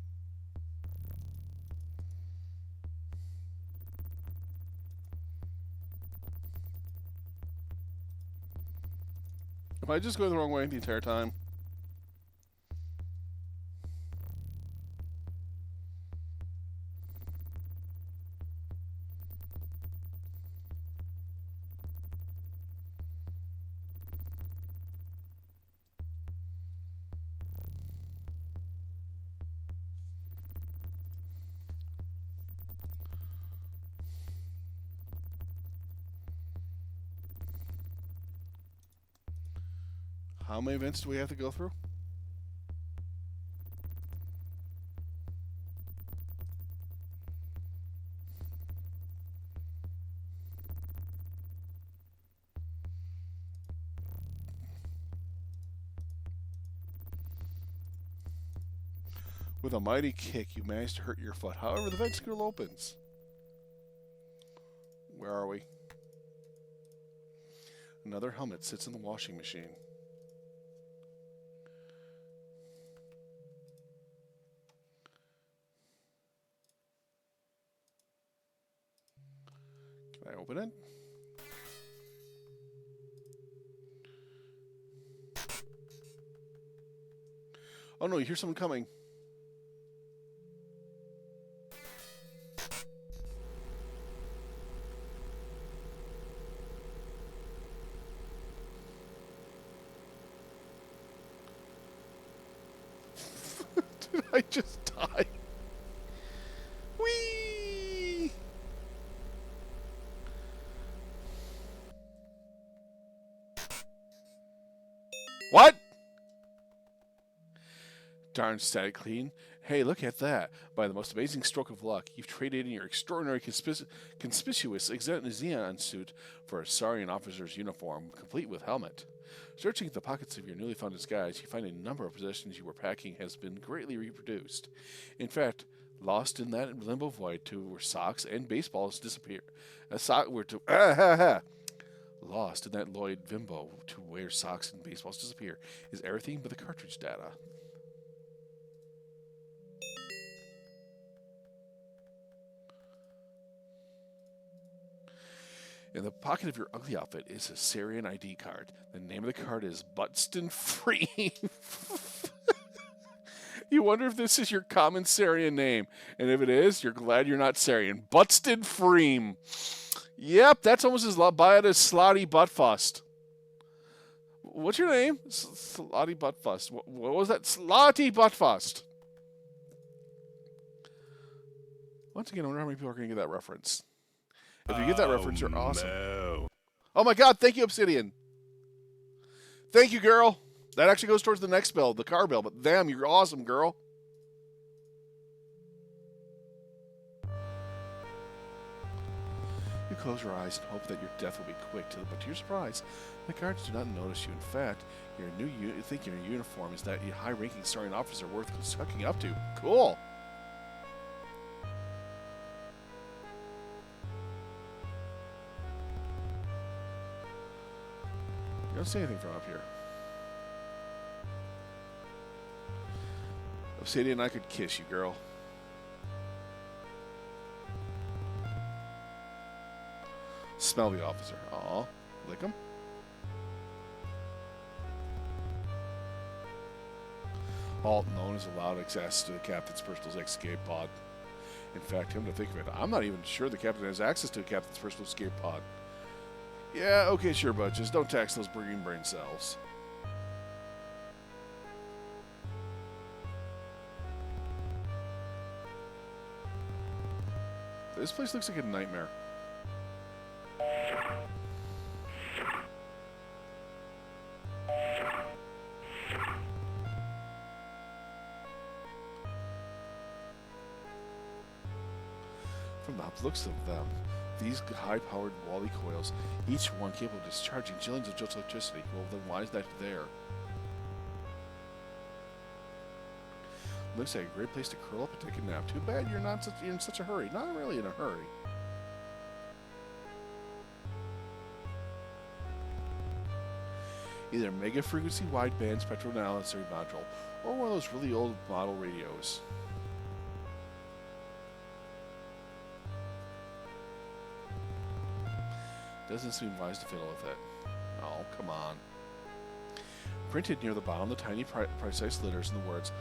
A: Am I just going the wrong way the entire time? How many events do we have to go through? With a mighty kick, you manage to hurt your foot. However, the vent school opens. Where are we? Another helmet sits in the washing machine. Can I open it? Oh no, you hear someone coming. Did I just die? Whee! What? Darn static clean. Hey, look at that. By the most amazing stroke of luck, you've traded in your extraordinary conspicuous Xenon suit for a Sarien officer's uniform, complete with helmet. Searching the pockets of your newly found disguise, you find a number of possessions you were packing has been greatly reproduced. In fact, lost in that limbo void to where socks and baseballs disappear. Lost in that Lloyd Vimbo to where socks and baseballs disappear is everything but the cartridge data. In the pocket of your ugly outfit is a Sarien ID card. The name of the card is Butston Free. You wonder if this is your common Sarien name. And if it is, you're glad you're not Sarien. Butston Freem. Yep, that's almost as bad as Slotty Buttfust. What's your name? Slotty Buttfust. What was that? Slotty Buttfust. Once again, I wonder how many people are going to get that reference. If you get that reference, you're awesome.
C: No.
A: Oh my god, thank you, Obsidian. Thank you, girl. That actually goes towards the next bill, the car bill, but damn, you're awesome, girl. You close your eyes and hope that your death will be quick, but to your surprise, the guards do not notice you. In fact, you think your uniform is that high-ranking Sarien officer worth sucking up to. Cool. You don't see anything from up here. Obsidian, I could kiss you, girl. Smell the officer. Aw, lick him. Alt known as allowed access to the captain's personal escape pod. In fact, come to think of it, I'm not even sure the captain has access to the captain's personal escape pod. Yeah, okay, sure, but just don't tax those green brain cells. This place looks like a nightmare. From the looks of them, these high-powered Wally coils, each one capable of discharging jillions of joules of electricity. Well, then why is that there? Looks like a great place to curl up and take a nap. Too bad you're not in such a hurry. Not really in a hurry. Either mega frequency wideband spectral analysis module or one of those really old model radios. Doesn't seem wise to fiddle with it. Oh, come on. Printed near the bottom of the tiny precise letters in the words,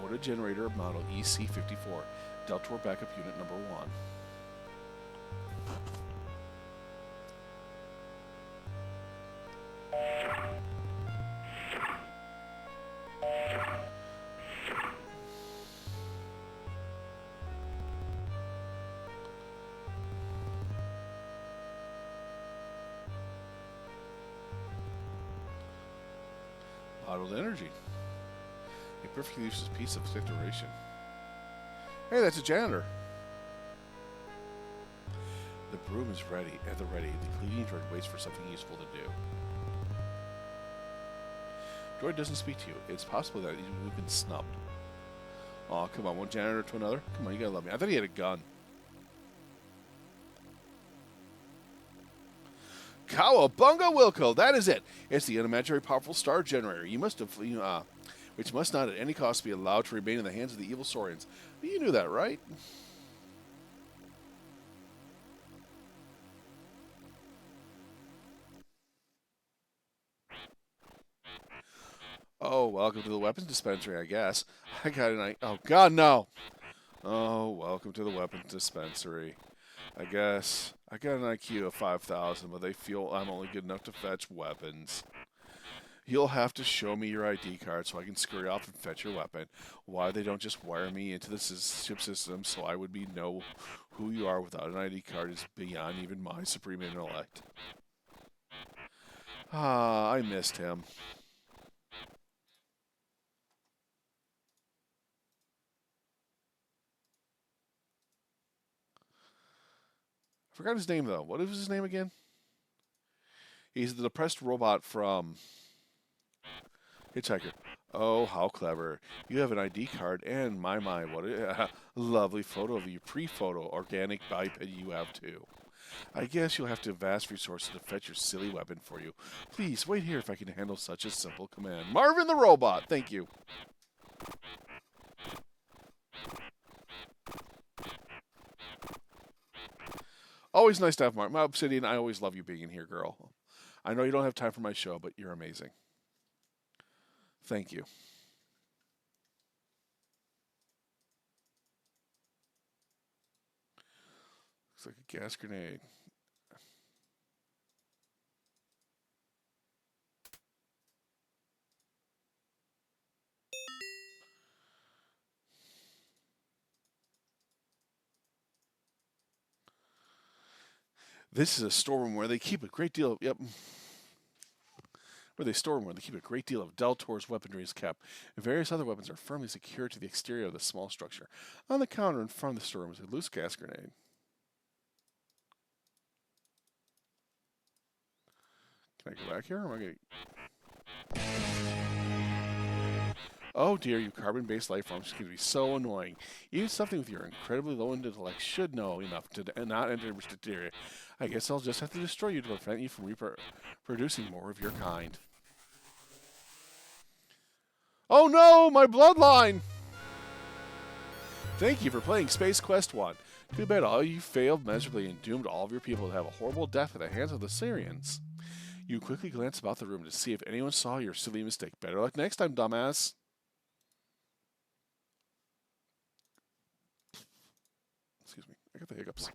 A: Oda Generator Model EC54, Deltor Backup Unit Number 1. Bottled energy. A perfectly useless piece of decoration. Hey, that's a janitor. The broom is ready. At the ready, the cleaning droid waits for something useful to do. Droid doesn't speak to you. It's possible that we've been snubbed. Aw, come on, one janitor to another? Come on, you gotta love me. I thought he had a gun. Cowabunga Wilco, that is it. It's the unimaginary powerful star generator. You must have, which must not at any cost be allowed to remain in the hands of the evil Sariens. You knew that, right? Oh, welcome to the weapons dispensary, I guess. I got an oh God, no. Oh, welcome to the weapons dispensary. I guess I got an IQ of 5,000, but they feel I'm only good enough to fetch weapons. You'll have to show me your ID card so I can scurry off and fetch your weapon. Why they don't just wire me into the ship system so I would know who you are without an ID card is beyond even my supreme intellect. Ah, I missed him. I forgot his name, though. What was his name again? He's the depressed robot from Hitchhiker. Oh, how clever. You have an ID card, and my, what a lovely photo of you. Pre-photo, organic biped you have, too. I guess you'll have to have vast resources to fetch your silly weapon for you. Please, wait here if I can handle such a simple command. Marvin the robot, thank you. Always nice to have Mark. My Obsidian, I always love you being in here, girl. I know you don't have time for my show, but you're amazing. Thank you. Looks like a gas grenade. This is a storeroom where they keep a great deal of, where they keep a great deal of Deltor's weaponry is kept, and various other weapons are firmly secured to the exterior of the small structure. On the counter in front of the storeroom is a loose gas grenade. Can I go back here, or am I going to... Oh dear, you carbon-based life forms can be so annoying. Even something with your incredibly low intellect should know enough to not enter Mysteria. I guess I'll just have to destroy you to prevent you from reproducing more of your kind. Oh no, my bloodline! Thank you for playing Space Quest 1. Too bad all you failed miserably and doomed all of your people to have a horrible death at the hands of the Sariens. You quickly glance about the room to see if anyone saw your silly mistake. Better luck next time, dumbass. Excuse me, I got the hiccups.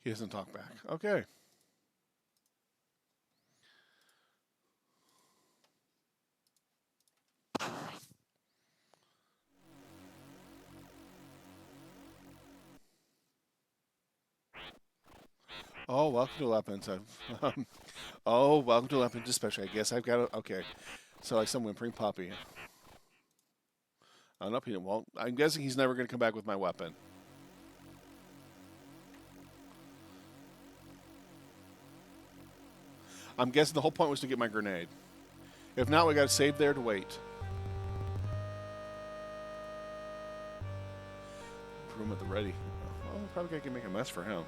A: He doesn't talk back. Okay. Oh, welcome to Weapons. Oh, welcome to Weapons Especially. I guess I've got to. Okay. So, like some whimpering puppy. Oh, no, he won't. I'm guessing he's never going to come back with my weapon. I'm guessing the whole point was to get my grenade. If not, we got to save there to wait. Room at the ready. Well, we probably got to make a mess for him.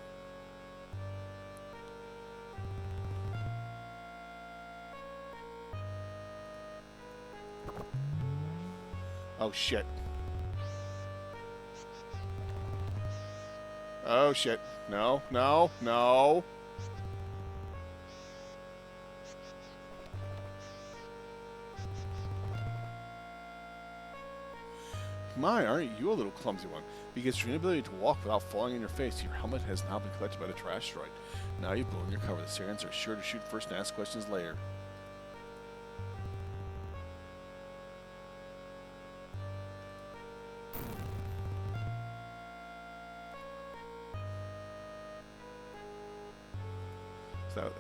A: Oh, shit. Oh, shit. No, no, no. My, aren't you a little clumsy one? Because your inability to walk without falling on your face, your helmet has now been collected by the trash droid. Now you've blown your cover. The Sarians are sure to shoot first and ask questions later. So,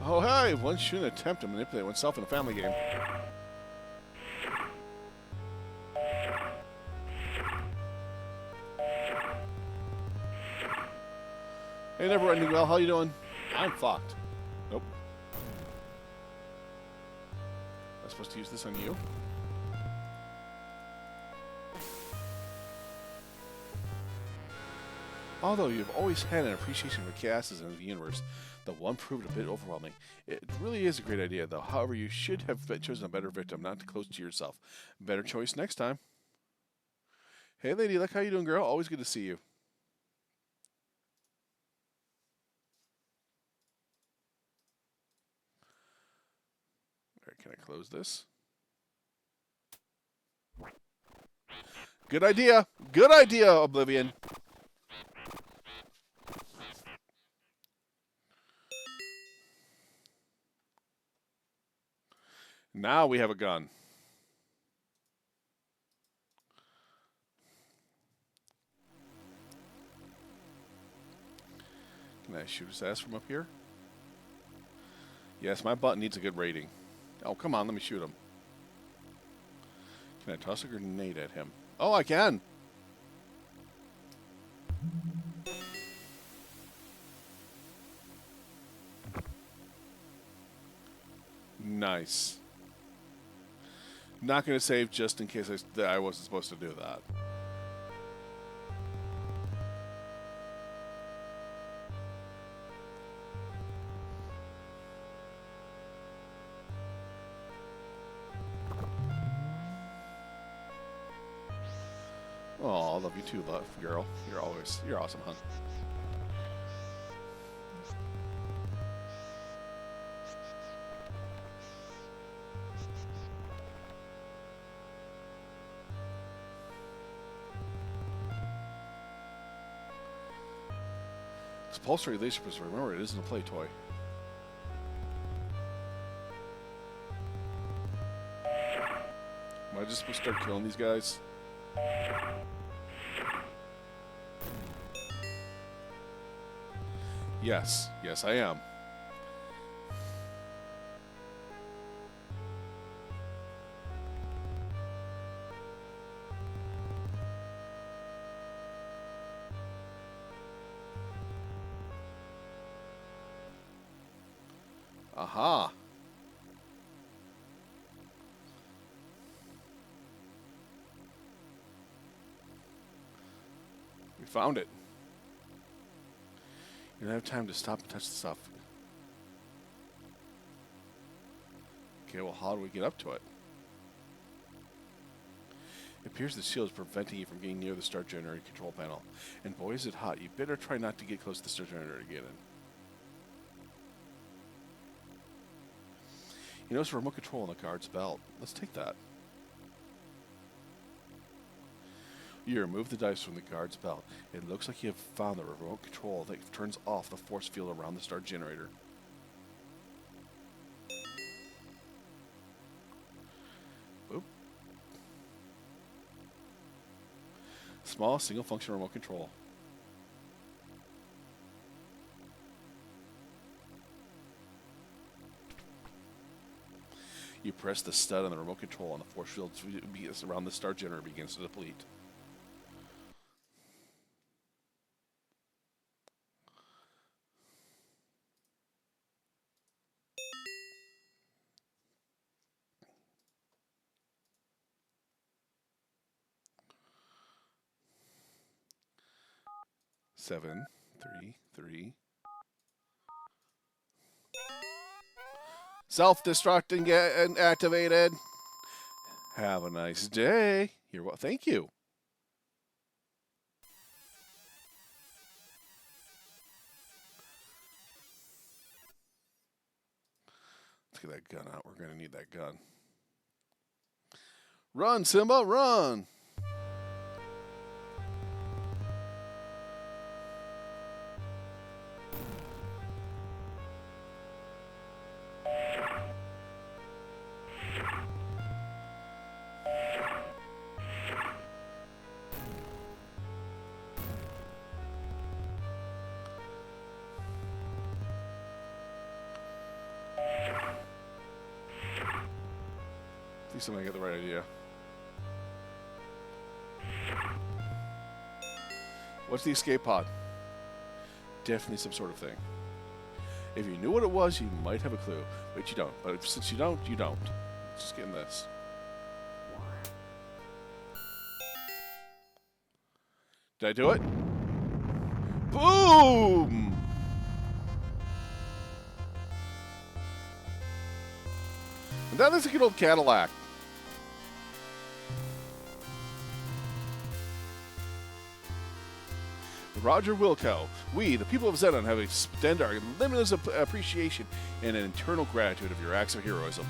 A: oh, hey, one shouldn't attempt to manipulate oneself in a family game. Hey, never ending well. How you doing? I'm fucked. Nope. I'm supposed to use this on you? Although you've always had an appreciation for chaos in the universe, the one proved a bit overwhelming. It really is a great idea, though. However, you should have chosen a better victim, not too close to yourself. Better choice next time. Hey, lady luck, how you doing, girl? Always good to see you. All right, can I close this? Good idea. Good idea, Oblivion. Now we have a gun. Can I shoot his ass from up here? Yes, my button needs a good rating. Oh, come on, let me shoot him. Can I toss a grenade at him? Oh, I can! Nice. Not going to save just in case I wasn't supposed to do that. Oh, I love you too, love girl. You're awesome, hon. It's pulsary laser pistol. Remember, it isn't a play toy. Am I just supposed to start killing these guys? Yes. Yes, I am. Aha. We found it. You don't have time to stop and touch the stuff. Okay, well, how do we get up to it? It appears the shield is preventing you from getting near the Star Generator control panel. And boy, is it hot. You better try not to get close to the Star Generator to get in. You notice a remote control on the guard's belt. Let's take that. You remove the dice from the guard's belt. It looks like you have found the remote control that turns off the force field around the star generator. Boop. Small single-function remote control. You press the stud on the remote control and the force field around the star generator begins to deplete. Seven, three. Self-destructing and activated. Have a nice day. You're well. Thank you. Let's get that gun out. We're going to need that gun. Run, Simba, run. I think somebody got the right idea. What's the escape pod? Definitely some sort of thing. If you knew what it was, you might have a clue. But you don't. But since you don't, you don't. Just getting this. Did I do it? Boom! And that is a good old Cadillac. Roger Wilco, we, the people of Xenon, have extended our limitless appreciation and an eternal gratitude of your acts of heroism.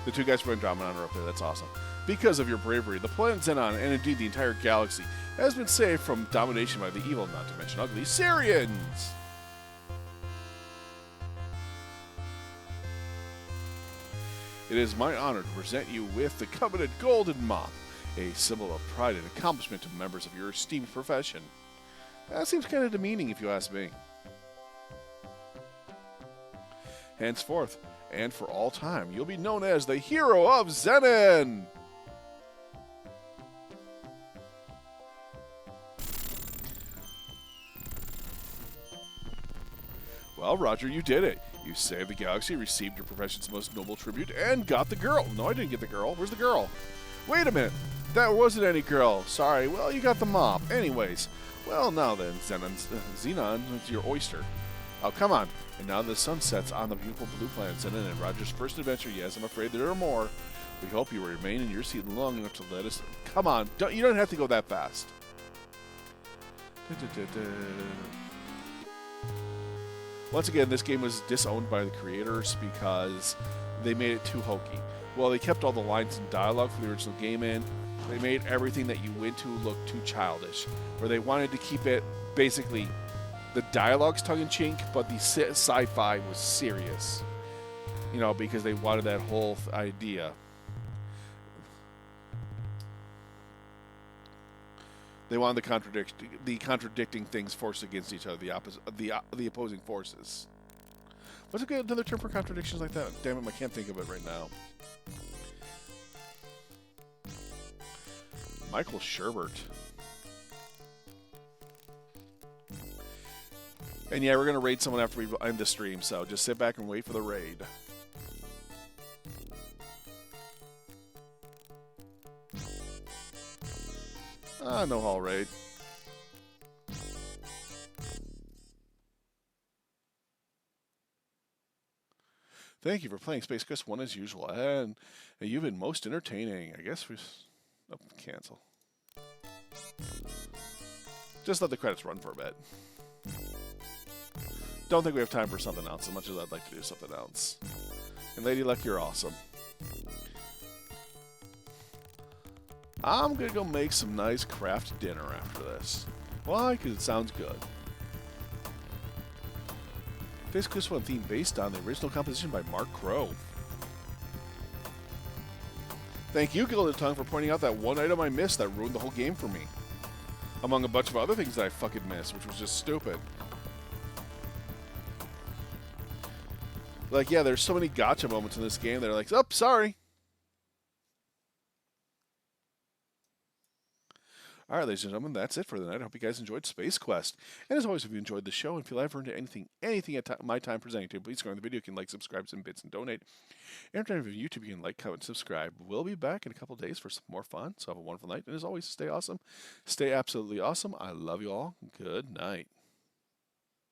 A: The two guys from Andromeda are up there. That's awesome. Because of your bravery, the planet Xenon, and indeed the entire galaxy, has been saved from domination by the evil, not to mention ugly, Sariens! It is my honor to present you with the coveted Golden Mop, a symbol of pride and accomplishment to members of your esteemed profession. That seems kind of demeaning if you ask me. Henceforth, and for all time, you'll be known as the Hero of Xenon! Well, Roger, you did it. You saved the galaxy, received your profession's most noble tribute, and got the girl. No, I didn't get the girl. Where's the girl? Wait a minute. That wasn't any girl. Sorry. Well, you got the mop. Anyways. Well, now then, Xenon is your oyster. Oh, come on. And now the sun sets on the beautiful blue planet Xenon and Roger's first adventure. Yes, I'm afraid there are more. We hope you will remain in your seat long enough to let us... Come on. You don't have to go that fast. Once again, this game was disowned by the creators because they made it too hokey. Well, they kept all the lines and dialogue from the original game in. They made everything that you went to look too childish. Where they wanted to keep it, basically, the dialogue's tongue-in-cheek, but the sci-fi was serious. You know, because they wanted that whole idea. They wanted the contradicting things forced against each other, the opposing forces. What's another term for contradictions like that? Damn it, I can't think of it right now. Michael Sherbert. And yeah, we're going to raid someone after we end the stream, so just sit back and wait for the raid. No hall raid. Thank you for playing Space Quest 1 as usual, and you've been most entertaining. I guess we... Oh, cancel. Just let the credits run for a bit. don't think we have time for something else, as much as I'd like to do something else. And Lady Luck, you're awesome. I'm going to go make some nice craft dinner after this. Why? Because it sounds good. Space Quest 1 theme based on the original composition by Mark Crow. Thank you, Gilded Tongue, for pointing out that one item I missed that ruined the whole game for me. Among a bunch of other things that I fucking missed, which was just stupid. Like, yeah, there's so many gotcha moments in this game that are like, oh, sorry. All right, ladies and gentlemen, that's it for the night. I hope you guys enjoyed Space Quest. And as always, if you enjoyed the show and feel I've earned anything at my time presenting to you, please go on the video. You can like, subscribe, send bits, and donate. And if you're YouTube, you can like, comment, subscribe. We'll be back in a couple days for some more fun. So have a wonderful night. And as always, stay awesome. Stay absolutely awesome. I love you all. Good night.